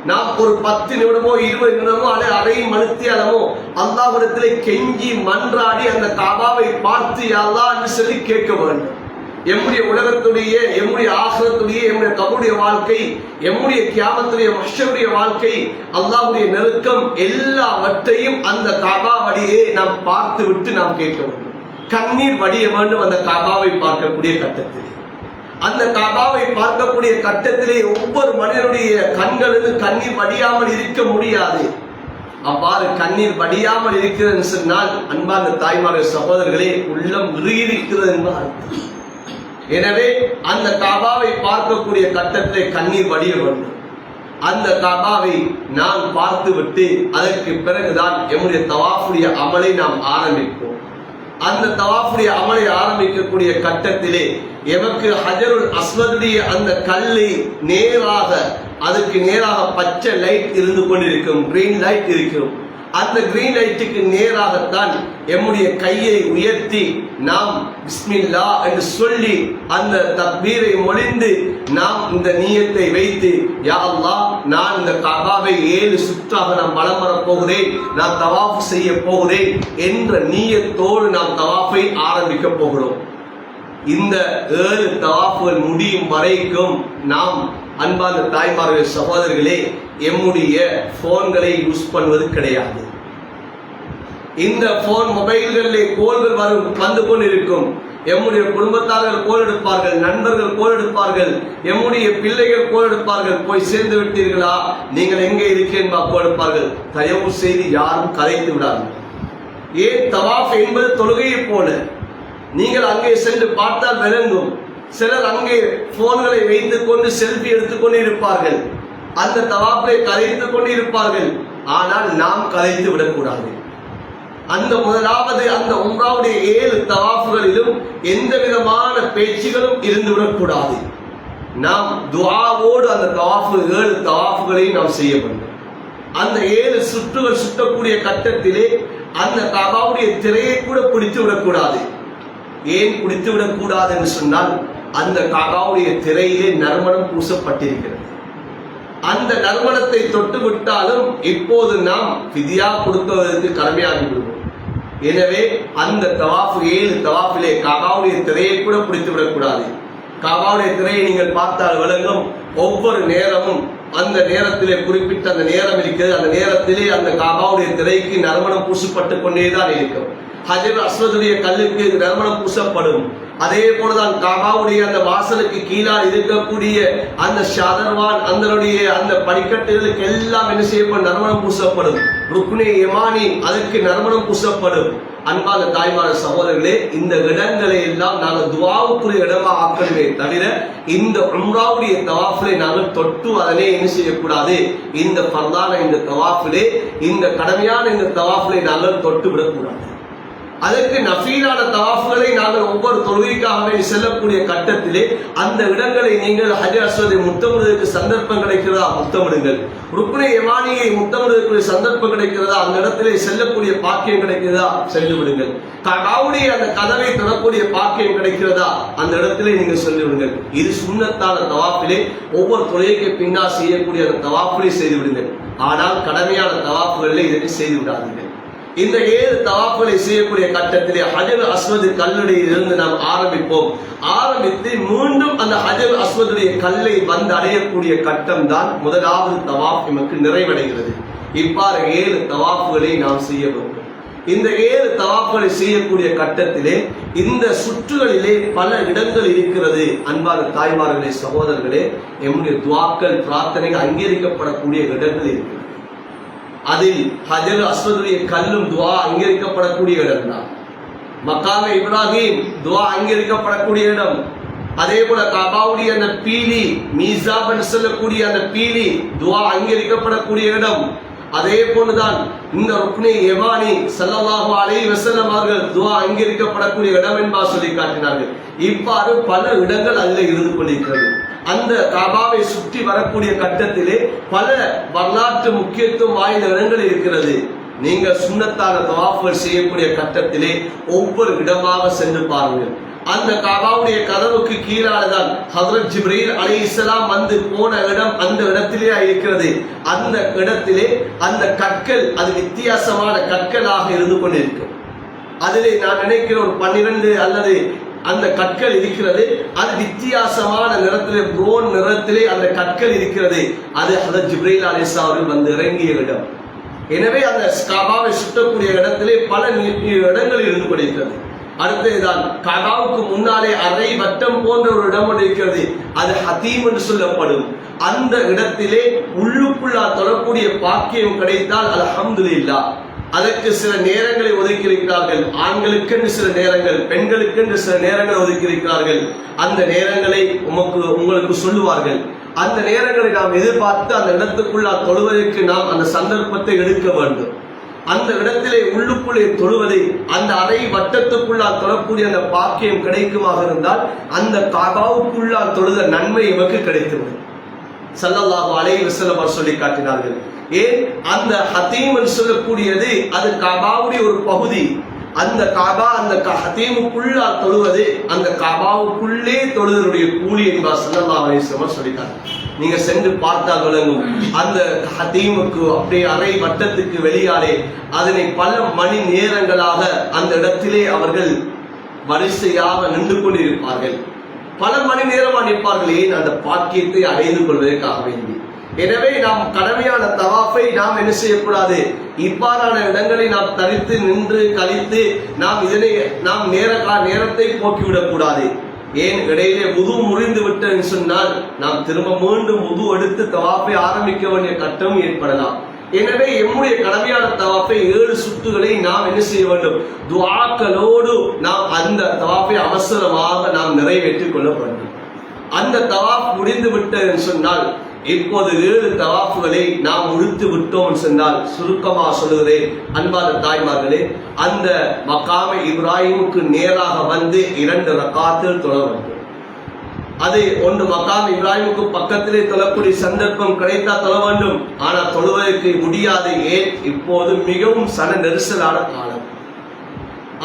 நாம் ஒரு 10 நிமிடமோ 20 நிமிடமோ அரை மணித்தியாலமோ அல்லாஹ்விடத்திலே கெஞ்சி மன்றாடி அந்த காபாவை பார்த்து யா அல்லாஹ் என்று சொல்லி கேட்க வேண்டும். எம்முடைய உலகத்துடைய, எம்முடைய ஆகிரத்துடைய, எம்முடைய கபருடைய வாழ்க்கை, எம்முடைய கியாமத்துடைய மஹ்ஷருடைய வாழ்க்கை, அல்லாஹ்வுடைய நெருக்கம் எல்லாவற்றையும் அந்த காபா வழியே நாம் பார்த்து விட்டு நாம் கேட்க வேண்டும். கண்ணீர் வடிய வேண்டும் அந்த காபாவை பார்க்கக்கூடிய கட்டத்தில். அந்த காபாவை பார்க்கக்கூடிய கட்டத்திலே ஒவ்வொரு மனிதனுடைய கண்களுக்கு கண்ணீர் வடியாமல் இருக்க முடியாது. அவ்வாறு கண்ணீர் வடியாமல் இருக்கிறது சொன்னால் அன்பான தாய்மார்கள் சகோதரர்களே உள்ளம் இறுகிறது என்பார். எனவே அந்த காபாவை பார்க்கக்கூடிய கட்டத்திலே கண்ணீர் வடிய வேண்டும். அந்த காபாவை நாம் பார்த்து விட்டு அதற்கு பிறகுதான் எம்முடைய தவாஃபுடைய அமலை நாம் ஆரம்பிப்போம். அந்த தவாஃபுடைய அமலை ஆரம்பிக்கக்கூடிய கட்டத்திலே எமக்கு ஹஜருல் அஸ்வதுடைய அந்த கல்லை நேராக, அதுக்கு நேராக பச்சை லைட் இருந்து கொண்டிருக்கும், கிரீன் லைட் இருக்கும். அந்த கிரீன் லைட்டுக்கு நேராகத்தான் எம்முடைய கையை உயர்த்தி நாம் பிஸ்மில்லா என்று சொல்லி அந்த தக்பீரை மொழிந்து நாம் இந்த நியத்தை வைத்து யா அல்லாஹ் நான் இந்த காபாவை 7 சுற்றாக நான் வலம் வரப் போகிறேன், நான் தவாஃப் செய்ய போகிறேன் என்ற நியத்தோடு நாம் தவாஃபை ஆரம்பிக்க போகிறோம். இந்த 7 தவாஃபுகள் முடியும் வரைக்கும் நாம் அன்பான தாய்மார்கள் சகோதரர்களே எம்முடைய போன்களை யூஸ் பண்ணுவது கிடையாது. இந்த போன் மொபைல்களிலே கோல்கள் வந்து கொண்டிருக்கும். எம்முடைய குடும்பத்தார்கள் கோல் எடுப்பார்கள், நண்பர்கள் கோல் எடுப்பார்கள், எம்முடைய பிள்ளைகள் கோல் எடுப்பார்கள். போய் சேர்ந்து விட்டீர்களா, நீங்கள் எங்கே இருக்கேன்பா கோல் எடுப்பார்கள். தயவு செய்து யாரும் கலைத்து விடார்கள். ஏன் தவாஃப் என்பது தொழுகையை போல. நீங்கள் அங்கே சென்று பார்த்தால் விளங்கும். சிலர் அங்கே போன்களை வைத்துக் கொண்டு செல்ஃபி எடுத்துக்கொண்டு இருப்பார்கள், அந்த தவாஃபை கலைத்துக் கொண்டு இருப்பார்கள். ஆனால் நாம் கலைத்து விடக்கூடாது. அந்த முதலாவது அந்த உம்ராவுடைய 7 தவாஃபுகளிலும் எந்த விதமான பேச்சுகளும் இருந்துவிடக்கூடாது. நாம் துஆவோடு அந்த 7 தவாஃபுகளையும் நாம் செய்ய வேண்டும். அந்த 7 சுற்றுகள் சுற்றக்கூடிய கட்டத்திலே அந்த கஅபாவுடைய திரையை கூட பிடித்து விடக்கூடாது. ஏன் பிடித்து விடக்கூடாது என்று சொன்னால், அந்த கஅபாவுடைய திரையிலே நறுமணம் பூசப்பட்டிருக்கிறது. அந்த நறுமணத்தை தொட்டு விட்டாலும் இப்போது நாம் ஃபிதியா கொடுப்பதற்கு கடமையாகி விடுவோம். எனவே அந்த தவாஃப் 7 தவாஃபிலே கஅபாவுடைய திரையை கூட பிடித்து விடக்கூடாது. கஅபாவுடைய திரையை நீங்கள் பார்த்தால் விளங்கும். ஒவ்வொரு நேரமும் அந்த நேரத்திலே குறிப்பிட்ட அந்த நேரம் இருக்கிறது. அந்த நேரத்திலே அந்த கஅபாவுடைய திரைக்கு நறுமணம் பூசப்பட்டு கொண்டேதான் இருக்கும். ஹஜர் அஸ்வதுடைய கல்லுக்கு நறுமணம் பூசப்படும். அதே போலதான் கஅபாவுடைய அந்த வாசலுக்கு கீழால் இருக்கக்கூடிய அந்த ஷாதர்வான் அந்த படிக்கட்டுகளுக்கு எல்லாம் என்ன செய்யப்படும், நறுமணம் பூசப்படும். ருக்னே யமானி அதற்கு நறுமணம் பூசப்படும். அன்பான தாய்மான சகோதரர்களே, இந்த இடங்களை எல்லாம் நாங்கள் துஆவுக்குரிய இடமா ஆக்கணுமே தவிர இந்த உம்ராவுடைய தவாஃபிலே நாங்கள் தொட்டு அதனை என்ன செய்யக்கூடாது. இந்த ஃபர்தான இந்த தவாஃபிலே, இந்த கடமையான இந்த தவாஃபிலே நாங்கள் தொட்டு விடக்கூடாது. அதற்கு நஃபீலான தவாஃப்களை நாங்கள் ஒவ்வொரு தொழுகைக்காகவே செல்லக்கூடிய கட்டத்திலே அந்த இடங்களை நீங்கள் ஹஜர் அஸ்வதை முத்தமிடுவதற்கு சந்தர்ப்பம் கிடைக்கிறதா, முத்தமிடுங்கள். ருக்னே யமானியை முத்தமிடுவதற்கு சந்தர்ப்பம் கிடைக்கிறதா, அந்த இடத்திலே செல்லக்கூடிய பாக்கியம் கிடைக்கிறதா, சென்று விடுங்கள். கஅபாவுடைய அந்த கதவை திறக்கூடிய பாக்கியம் கிடைக்கிறதா, அந்த இடத்திலே நீங்கள் சென்று விடுங்கள். இது சுன்னத்தான தவாஃபிலே ஒவ்வொரு தொழுகைக்கு பின்னால் செய்யக்கூடிய அந்த தவாஃபிலே செய்து விடுங்கள். ஆனால் கடமையான தவாஃப்களிலே இதனை செய்து விடாதீர்கள். இந்த 7 தவாஃப்களை செய்யக்கூடிய கட்டத்திலே ஹஜர் அஸ்வது கல்லுடையில் இருந்து நாம் ஆரம்பிப்போம். ஆரம்பித்து மீண்டும் அந்த ஹஜர் அஸ்வதுடைய கல்லை வந்து அடையக்கூடிய கட்டம் தான் முதலாவது தவாஃப் நமக்கு நிறைவடைகிறது. இவ்வாறு 7 தவாஃப்களை நாம் செய்ய வேண்டும். இந்த 7 தவாஃப்களை செய்யக்கூடிய கட்டத்திலே இந்த சுற்றுகளிலே பல இடங்கள் இருக்கிறது. அன்பான தாய்மார்களே, சகோதரர்களே, எம்முடைய துஆக்கள் பிரார்த்தனைகள் அங்கீகரிக்கப்படக்கூடிய இடங்கள் இருக்கிறது. அதில் ஹஜர் அஸ்வதுடைய கல்லும் துஆ அங்கீகரிக்கப்படக்கூடிய இடம் தான். மக்காமே இப்ராஹிம் துஆ அங்கீகரிக்கப்படக்கூடிய இடம். அதே போல கஅபாவுடைய அந்த பீலி, மீசாப் என்று சொல்லக்கூடிய அந்த பீலி துஆ அங்கீகரிக்கப்படக்கூடிய இடம். அதே போலதான் இந்த ருக்னே யமானி ஸல்லல்லாஹு அலைஹி வஸல்லம் அவர்கள் துஆ அங்கீகரிக்கப்படக்கூடிய இடம் என்பா சொல்லி காட்டினார்கள். இவ்வாறு பல இடங்கள் அதில் இருந்து கொண்டிருக்கிறது. அந்த கஅபாவை சுற்றி வரக்கூடிய கட்டத்திலே பல வரலாற்று முக்கியத்துவம் வாய்ந்த இடங்கள் இருக்கிறது. நீங்கள் சுன்னத்தான தவாஃப்கள் செய்யக்கூடிய கட்டத்திலே ஒவ்வொரு இடமாக சென்று பாருங்கள். அந்த கஅபாவுடைய கதவுக்கு கீழால்தான் ஹஜ்ரத் ஜிப்ரீல் அலைஹிஸ்ஸலாம் வந்து போன இடம் அந்த இடத்திலே இருக்கிறது. அந்த இடத்திலே அந்த கற்கள் அது வித்தியாசமான கற்களாக இருந்து கொண்டிருக்கும். அதிலே நான் நினைக்கிற ஒரு 12 அல்லது அந்த கற்கள் இருக்கிறது. அது வித்தியாசமான நிறத்திலே, புரோன் நிறத்திலே அந்த கற்கள் இருக்கிறது. அது ஹஜ்ரத் ஜிப்ரீல் அலைஹிஸ்ஸலாம் அவர்கள் வந்து இறங்கிய இடம். எனவே அந்த கஅபாவை சுற்றக்கூடிய இடத்திலே பல இடங்கள் இருந்து கொண்டிருக்கிறது. அடுத்ததுதான் கஅபாவுக்கு முன்னாலே அரை வட்டம் போன்ற ஒரு இடம் இருக்கிறது. அது ஹதீம் என்று சொல்லப்படும். அந்த இடத்திலே உள்ளுக்குள்ளா தொழக்கூடிய பாக்கியம் கிடைத்தால் அல்ஹம்துலில்லாஹ். அதற்கு சில நேரங்களை ஒதுக்கியிருக்கிறார்கள். ஆண்களுக்கென்று சில நேரங்கள், பெண்களுக்கென்று சில நேரங்களை ஒதுக்கியிருக்கிறார்கள். அந்த நேரங்களை உங்களுக்கு சொல்லுவார்கள். அந்த நேரங்களை நாம் எதிர்பார்த்து அந்த இடத்துக்குள்ளா தொழுவதற்கு நாம் அந்த சந்தர்ப்பத்தை எடுக்க வேண்டும். அந்த இடத்திலே உள்ளுக்குள்ளே தொழுவதை, அந்த அரை வட்டத்துக்குள்ளா தொழக்கூடிய அந்த பாக்கியம் கிடைக்குமாக இருந்தால் அந்த கஅபாவுக்குள்ளா தொழுத நன்மை நமக்கு கிடைத்துவிடும். ஸல்லல்லாஹு அலைஹி வஸல்லம் அவர் சொல்லி காட்டினார்கள். ஏன் அந்த ஹதீம் என்று சொல்லக்கூடியது அது கஅபாவுடைய ஒரு பகுதி. அந்த கஅபா அந்த ஹதீமுக்குள்ளா தொழுவது அந்த கஅபாவுக்குள்ளே தொழுவதுடைய கூலி என்பார் ஸல்லல்லாஹு அலைஹி வஸல்லம் சொல்லிட்டாங்க. நீங்க சென்று பார்த்தால் விளங்கும். அந்த ஹதீமுக்கு அப்படியே அரை வட்டத்துக்கு வெளியாலே அதனை பல மணி நேரங்களாக அந்த இடத்திலே அவர்கள் வரிசையாக நின்று கொண்டிருப்பார்கள். பல மணி நேரமாக நிற்பார்கள். ஏன்? அந்த பாக்கியத்தை அடைந்து கொள்வதற்காக வேண்டி. எனவே நாம் கடமையான தவாஃபை நாம் என்ன செய்யக்கூடாது, இவ்வாறான இடங்களை நாம் தரித்து நின்று கழித்து நாம் நேரத்தை போக்கிவிடக் கூடாது. ஏன் இடையிலே வுது முறிந்து விட்டது சொன்னால் நாம் திரும்ப மீண்டும் வுது எடுத்து தவாஃபை ஆரம்பிக்க வேண்டிய கட்டம் ஏற்படலாம். எனவே எம்முடைய கடமையான தவாஃபை 7 சுற்றுகளை நாம் என்ன செய்ய வேண்டும், துஆக்களோடு நாம் அந்த தவாஃபை அவசரமாக நாம் நிறைவேற்றிக் கொள்ள வேண்டும். அந்த தவாஃப் முடிந்து விட்டது சொன்னால் இப்போது 7 தவாஃப்களை நாம் முடித்து விட்டோம் சொன்னால், சுருக்கமாக சொல்லுகிறேன் அன்பான தாய்மார்களே, அந்த மகாமே இப்ராஹிமுக்கு நேராக வந்து 2 ரக்காத்தில் தொழ வேண்டும். அது ஒன்று மகாம் இப்ராஹிமுக்கு பக்கத்திலே தொழக்கூடிய சந்தர்ப்பம் கிடைத்தா தொழ வேண்டும். ஆனால் தொழுவதற்கு முடியாது. ஏன்? இப்போது மிகவும் சன நெரிசலான காலம்.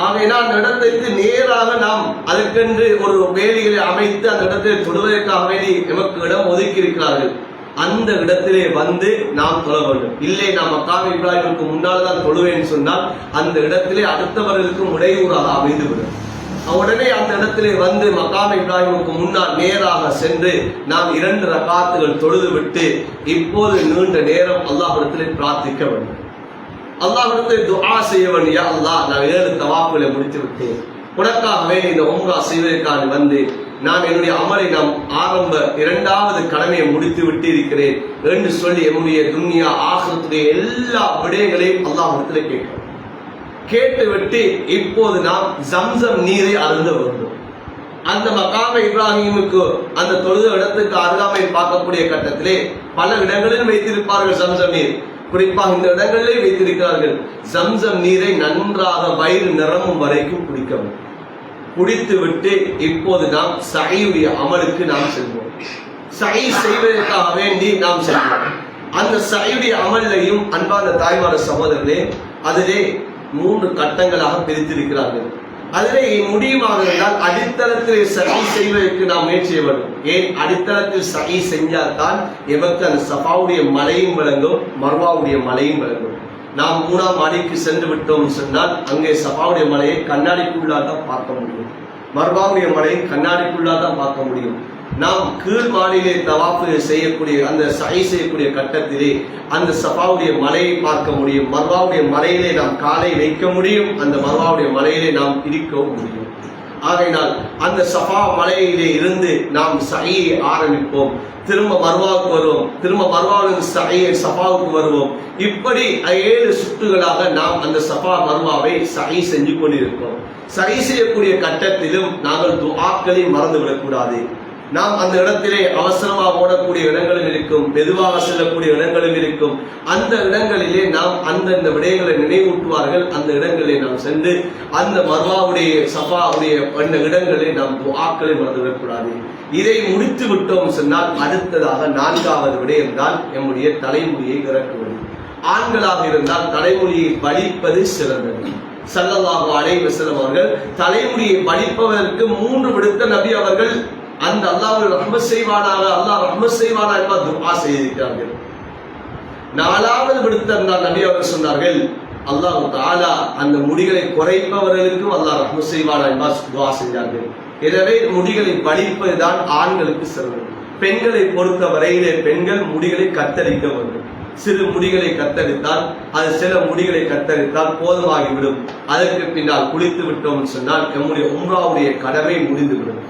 ஆகையினால் அந்த இடத்திற்கு நேராக நாம் அதற்கென்று ஒரு வேலிகளை அமைத்து அந்த இடத்தில் தொழுவதற்காக வேண்டி எமக்கு இடம் ஒதுக்கி இருக்கிறார்கள். அந்த இடத்திலே வந்து நாம் தொழ வேண்டும். இல்லை நாம் மக்காம் இப்ராஹிமுக்கு முன்னால் தான் தொழுவேன் சொன்னால் அந்த இடத்திலே அடுத்தவர்களுக்கும் இடையூறாக அமைந்துவிடும். உடனே அந்த இடத்திலே வந்து மக்காம் இப்ராஹிமுக்கு முன்னால் நேராக சென்று நாம் 2 ரக்காத்துகள் தொழுது விட்டு இப்போது நீண்ட நேரம் அல்லாஹ்விடத்திலே பிரார்த்திக்க வேண்டும். அல்லாஹ்விடத்திலே துஆ செய்ய வேண்டும். யா அல்லாஹ், நான் 7 தவாஃப்களை முடித்து விட்டேன், உனக்காகவே இந்த உம்ரா செய்வதற்காக வந்து நான் என்னுடைய அமலை நாம் ஆரம்ப 2வது கடமையை முடித்து விட்டு இருக்கிறேன் என்று சொல்லி என்னுடைய துன்யா ஆகிரத்துடைய எல்லா விடயங்களையும் அல்லாஹ்விடத்திலே கேட்கிறோம். கேட்டுவிட்டு இப்போது நாம் ஜம்சம் நீரை அருந்த வேண்டும். அந்த மகாம இப்ராஹிமுக்கு அந்த தொழுத இடத்துக்கு அருகாமையில் பார்க்கக்கூடிய கட்டத்திலே பல இடங்களில் வைத்திருப்பார்கள் ஜம்சம் நீர். குறிப்பாக இந்த இடங்களிலே வைத்திருக்கிறார்கள். ஜம்சம் நீரை நன்றாக வயிறு நிரம்பும் வரைக்கும் குடிக்கவும். குடித்து விட்டு இப்போது நாம் சஹீயுடைய அமலுக்கு நாம் செல்வோம். சஹீ செய்வதற்காக வேண்டி நாம் செல்வோம். அந்த சஹீயுடைய அமலையும் அன்பான தாய்மார சகோதரர்களே, அதிலே 3 கட்டங்களாக பிரித்திருக்கிறார்கள். அதிலே முடியுமாக இருந்தால் அடித்தளத்திலே சஹீ செய்வதற்கு நாம் முயற்சி செய்ய வேண்டும். ஏன்? அடித்தளத்தில் சஹீ செஞ்சால்தான் எமக்கு அந்த சஃபாவுடைய மலையும் விளங்கும், மர்வாவுடைய மலையும் விளங்கும். நாம் 3ஆம் மாடிக்கு சென்று விட்டோம் சொன்னால் அங்கே சஃபாவுடைய மலையை கண்ணாடிக்குள்ளாக தான் பார்க்க முடியும், மர்வாவுடைய மலையை கண்ணாடிக்குள்ளாக தான் பார்க்க முடியும். நாம் கீழ் மாடியிலே தவாஃபு செய்யக்கூடிய அந்த சஹீ செய்யக்கூடிய கட்டத்திலே அந்த சஃபாவுடைய மலையை பார்க்க முடியும், மர்வாவுடைய மலையிலே நாம் காலை வைக்க முடியும், அந்த மர்வாவுடைய மலையிலே நாம் இருக்கவும் முடியும். ஆகையினால் அந்த சஃபா மலையிலே இருந்து நாம் சஹீயை ஆரம்பிப்போம், திரும்ப மர்வாவுக்கு வருவோம், திரும்ப மர்வாவிலிருந்து சஃபாவுக்கு வருவோம். இப்படி 7 சுற்றுகளாக நாம் அந்த சஃபா மர்வாவை சஹீ செஞ்சு கொண்டிருக்கிறோம். சஹீ செய்யக்கூடிய கட்டத்திலும் நாங்கள் துஆக்களை மறந்துவிடக்கூடாது. நாம் அந்த இடத்திலே அவசரமாக ஓடக்கூடிய இடங்களும் இருக்கும், மெதுவாக செல்லக்கூடிய இடங்களும் இருக்கும். அந்த இடங்களிலே நாம் அந்தந்த விடயங்களை நினைவூட்டுவார்கள். அந்த இடங்களிலே நாம் சென்று அந்த மர்வாவுடைய சஃபாவுடைய அந்த இடங்களை நாம் துஆக்களை மறந்துவிடக்கூடாது. இதை முடித்து விட்டோம் சொன்னால் அடுத்ததாக 4வது விடயம் தான் நம்முடைய தலைமுடியை இறக்குவது. ஆண்களாக இருந்தால் தலைமுடியை வலிப்பது சிறந்தது. ஸல்லல்லாஹு அலைஹி வஸல்லம் அவர்கள் தலைமுடியை வலிப்பதற்கு 3 விடுத்த நபி அவர்கள் அந்த அல்லாஹ் ரஹ்மத் செய்வானாக, அல்லாஹ் ரஹ்மத் செய்வானா என்ப துஆ செய்திருக்கிறார்கள். 4வது விடுத்தம் தான் நபி அவர்கள் சொன்னார்கள், அல்லாஹ் தஆலா அந்த முடிகளை குறைப்பவர்களுக்கும் அல்லாஹ் ரஹ்மத் செய்வானா என்ப துஆ செஞ்சார்கள். எனவே முடிகளை வலிப்பதுதான் ஆண்களுக்கு சிறந்தது. பெண்களை பொறுத்த வரையிலே பெண்கள் முடிகளை கத்தரிக்க வேண்டும். சிறு முடிகளை கத்தரித்தால், அது சில முடிகளை கத்தரித்தால் போதுமாகிவிடும். அதற்கு பின்னால் குளித்து விட்டோம் சொன்னால் நம்முடைய உம்ராவுடைய கடமை முடிந்துவிடும்.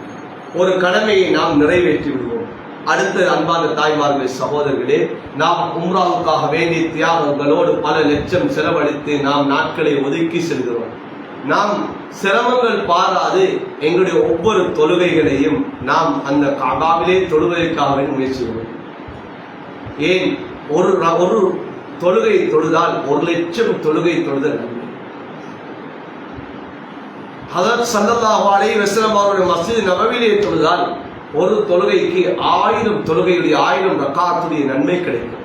ஒரு கடமையை நாம் நிறைவேற்றி விடுவோம். அடுத்த அன்பான தாய்மார்களே, சகோதரர்களே, நாம் உம்ராவுக்காக வேண்டிய தியாகங்களோடு பல லட்சம் செலவழித்து நாம் நாட்களை ஒதுக்கி செல்கிறோம். நாம் சிரமங்கள் பாராது எங்களுடைய ஒவ்வொரு தொழுகைகளையும் நாம் அந்த கஅபாவிலே தொழுவதற்காக முயற்சி செய்வோம். ஏன்? ஒரு தொழுகை தொழுதால் 1 லட்சம் தொழுகை தொழுதல் நன்மை. ஹஜ்ரத் ஸல்லல்லாஹு அலைஹி வஸல்லம் அவருடைய மஸ்ஜித் நபவியிலே தொழுதால் ஒரு தொழுகைக்கு 1000 தொழுகையுடைய 1000 ரக்காத்துடைய நன்மை கிடைக்கும்.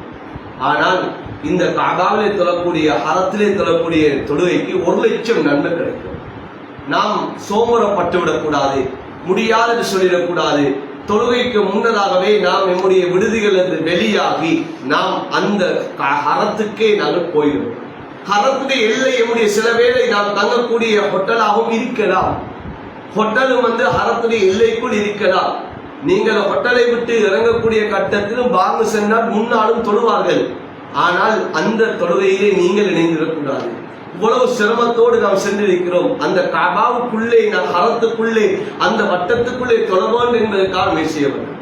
ஆனால் இந்த கஅபாவிலே தொழக்கூடிய ஹரத்திலே தொழக்கூடிய தொழுகைக்கு 1 லட்சம் நன்மை கிடைக்கும். நாம் சோம்பரப்பட்டு விடக்கூடாது, முடியாது சொல்லிடக்கூடாது. தொழுகைக்கு முன்னதாகவே நாம் நம்முடைய விடுதிகளிலிருந்து வெளியாகி நாம் அந்த ஹரத்துக்கே நாங்கள் போயிடும். ஹரத்துடைய எல்லை நம்முடைய சில வேளை நாம் தங்கக்கூடிய ஹோட்டலாகவும் இருக்கலாம். ஹோட்டலும் ஹரத்துடைய எல்லைக்குள் இருக்கலாம். நீங்கள் ஹோட்டலை விட்டு இறங்கக்கூடிய கட்டத்திலும் பாங்கு சென்றால் முன்னாலும் தொழுவார்கள். ஆனால் அந்த தொழுகையிலே நீங்கள் இணைந்திடக்கூடாது. இவ்வளவு சிரமத்தோடு நாம் சென்றிருக்கிறோம். அந்த கபாவுக்குள்ளே, நாம் ஹரத்துக்குள்ளே, அந்த வட்டத்துக்குள்ளே தொழ வேண்டும் என்பதற்காக முயற்சியவர்கள்.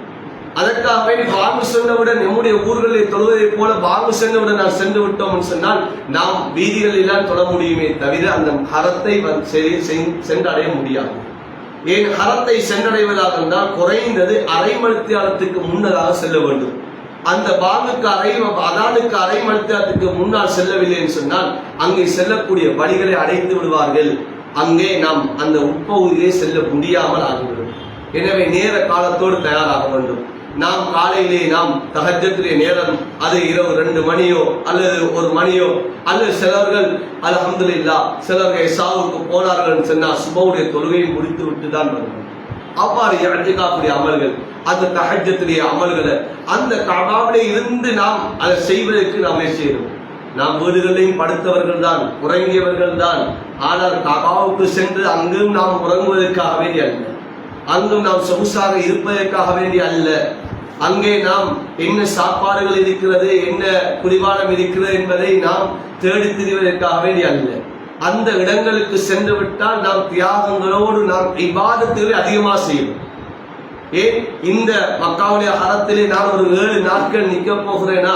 அதற்காக பாங்கு சென்றவுடன் நம்முடைய ஊர்களில் தொழுவதை போல பாங்கு சென்றவுடன் நாம் சென்று விட்டோம் சொன்னால் நாம் வீதிகளில் தான் தொழ முடியுமே தவிர அந்த ஹரத்தை சென்றடைய முடியாது. ஏன் ஹரத்தை சென்றடைவதாக இருந்தால் குறைந்தது அரை மணித்தியாலத்துக்கு முன்னதாக செல்ல வேண்டும். அந்த பாங்குக்கு அதானுக்கு அரை மணித்தியாலத்துக்கு முன்னால் செல்லவில்லை என்று சொன்னால் அங்கே செல்லக்கூடிய வழிகளை அடைத்து விடுவார்கள். அங்கே நாம் அந்த உட்பகுதியிலே செல்ல முடியாமல் ஆகிவிடும். எனவே நேர காலத்தோடு தயாராக வேண்டும். நாம் காலையிலே நாம் தஹஜ்ஜுடைய நேரம், அது இரவு 2 மணியோ அல்லது 1 மணியோ, அல்லது சிலர்கள் அல்ஹம்துலில்லாஹ் சிலர்கள் இஷாவுக்கு போனார்கள் சொன்னால் சுபவுடைய தொழுகையை முடித்து விட்டு தான் வருவார்கள். அவ்வாறு இஅ்திகாஃபுடைய அமல்கள், அந்த தஹஜ்ஜுடைய அமல்களை அந்த கஅபாவிலே இருந்து நாம் அதை செய்வதற்கு நாம் செய்யணும். நாம் வீடுகளிலும் படுத்தவர்கள் தான், உறங்கியவர்கள் தான். ஆனால் கஅபாவுக்கு சென்று அங்கும் நாம் உறங்குவதற்காக வேண்டிய அல்ல, அங்கும் நாம் சொகுசாக இருப்பதற்காக வேண்டிய அல்ல. அங்கே நாம் என்ன சாப்பாடுகள் இருக்கிறது, என்ன குடிவானம் இருக்கிறது என்பதை நாம் தேடி திரிவதற்காக வேண்டிய அல்ல. அந்த இடங்களுக்கு சென்று விட்டால் நாம் தியாகங்களோடு நாம் இபாதத்துகளை அதிகமாக செய்யணும். ஏன் இந்த மக்காவுடைய ஹரத்திலே நான் ஒரு 7 நாட்கள் நிற்க போகிறேனா,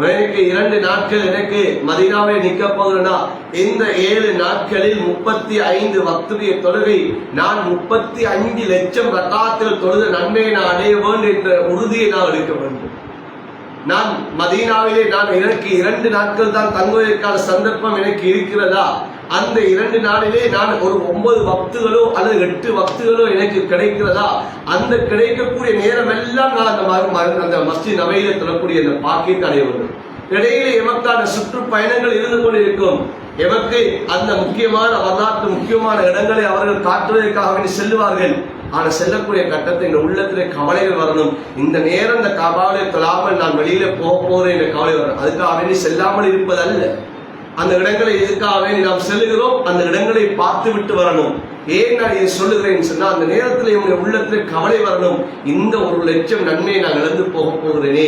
எனக்கு 2 நாட்கள் எனக்கு மதீனாவை நிற்க போகிறேனா, இந்த 7 நாட்களில் 35 வக்துடைய தொழுகை நான் 35 லட்சம் ரக்காத்தில் தொழுத நன்மையை நான் அடைய வேண்டும் என்ற உறுதியை நான் எடுக்க வேண்டும். நான் மதீனாவிலே எனக்கு 2 நாட்கள் தான் தங்குவதற்கான சந்தர்ப்பம் எனக்கு இருக்கிறதா, அந்த 2 நாளிலே நான் ஒரு 9 வக்துகளோ அல்லது 8 வக்துகளோ எனக்கு கிடைக்கிறதா, அந்த கிடைக்கக்கூடிய நேரம் எல்லாம் நான் அந்த மஸ்ஜித் நபவியிலே தொழக்கூடிய அந்த பாக்கியத்தை அடைய வேண்டும். இடையிலே எமக்கான சுற்றுப்பயணங்கள் இருந்து கொண்டிருக்கும். எமக்கு அந்த முக்கியமான வரலாற்று முக்கியமான இடங்களை அவர்கள் காட்டுவதற்காக வேண்டி செல்லுவார்கள். ஆனால் செல்லக்கூடிய கட்டத்தை இந்த உள்ளத்திலே கவலைகள் வரணும். இந்த நேரம் இந்த கபாலை தொழாமல் நான் வெளியில போறேன் என்ற கவலை வரணும். அதுக்காக வேண்டி செல்லாமல் இருப்பதல்ல. அந்த இடங்களை எதுக்காக வேண்டி நாம் செல்லுகிறோம், அந்த இடங்களை பார்த்து விட்டு வரணும். ஏன் நான் இதை சொல்லுகிறேன் சொன்னா, அந்த நேரத்தில் என்னுடைய உள்ளத்திலே கவலை வரணும். இந்த 1 லட்சம் நன்மையை நான் இழந்து போகிறேனே,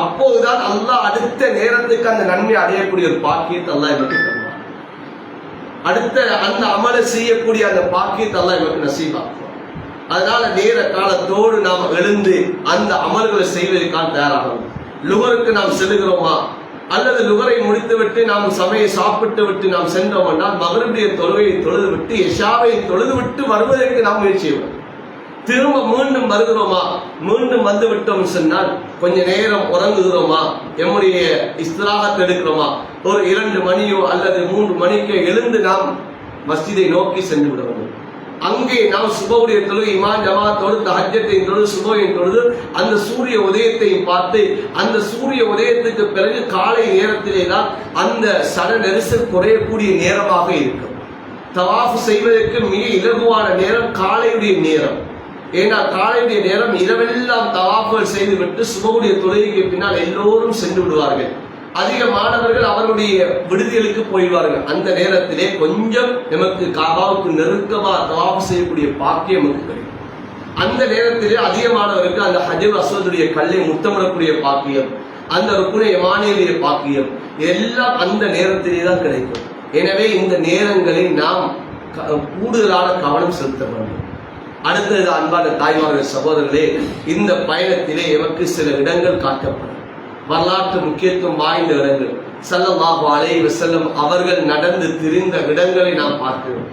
அப்போதுதான் அல்லாஹ் அடுத்த நேரத்துக்கு அந்த நன்மை அடையக்கூடிய ஒரு பாக்கியத்தை அல்லாஹ் எனக்கு தருவார். அடுத்த அந்த அமலை செய்யக்கூடிய அந்த பாக்கியத்தை அல்லாஹ் எனக்கு நசீபாக்குவார். அதனால நேர காலத்தோடு நாம் எழுந்து அந்த அமல்களை செய்வதற்கான தயாராகணும். லுகருக்கு நாம் செல்லுகிறோமா, அல்லது லுகரை முடித்துவிட்டு நாம் சமையை சாப்பிட்டு விட்டு நாம் சென்றோம் என்றால் மகரிபுடைய தொழுகையை தொழுது விட்டு இஷாவை தொழுது விட்டு வருவதற்கு நாம் முயற்சி செய்வோம். திரும்ப மீண்டும் வருகிறோமா, மீண்டும் வந்து விட்டோம் சொன்னால் கொஞ்ச நேரம் உறங்குகிறோமா, எம்முடைய இஸ்திராஹத் எடுக்கிறோமா, ஒரு 2 மணியோ அல்லது 3 மணிக்கோ எழுந்து நாம் மஸ்ஜிதை நோக்கி சென்று விட வேண்டும். அங்கே நாம் சுபவுடைய தொழுகை இமாம் ஜமாத்தோடு தஹஜ்ஜத்தை தொழுது சுபவின் தொழுது அந்த சூரிய உதயத்தையும் பார்த்து, அந்த சூரிய உதயத்துக்கு பிறகு காலை நேரத்திலே தான் அந்த சட நெரிசல் குறையக்கூடிய நேரமாக இருக்கும். தவாஃப் செய்வதற்கு மிக இலகுவான நேரம் காலையுடைய நேரம். ஏன்னா காலையுடைய நேரம் இரவெல்லாம் தவாஃப்கள் செய்துவிட்டு சுபவுடைய தொழுகைக்கு பின்னால் எல்லோரும் சென்று விடுவார்கள். அதிக மாணவர்கள் அவருடைய விடுதிகளுக்கு போய்வார்கள். அந்த நேரத்திலே கொஞ்சம் நமக்கு காபாவுக்கு நெருக்கமாக தவாஃப் செய்யக்கூடிய பாக்கியம் நமக்கு கிடைக்கும். அந்த நேரத்திலே அதிகமானவருக்கு அந்த ஹஜர் அஸ்வதுடைய கல்லை முத்தமிடக்கூடிய பாக்கியம், அந்த ருக்குனை யமானியுடைய பாக்கியம் எல்லாம் அந்த நேரத்திலே தான் கிடைக்கும். எனவே இந்த நேரங்களில் நாம் கூடுதலான கவனம் செலுத்த வேண்டும். அடுத்தது அன்பான தாய்மார்கள் சகோதரர்களே, இந்த பயணத்திலே எமக்கு சில இடங்கள் காட்டப்படும், வரலாற்று முக்கியத்துவம் வாய்ந்த இடங்கள். ஸல்லல்லாஹு அலைஹி வஸல்லம் அவர்கள் நடந்து திரிந்த இடங்களை நாம் பார்க்கிறோம்.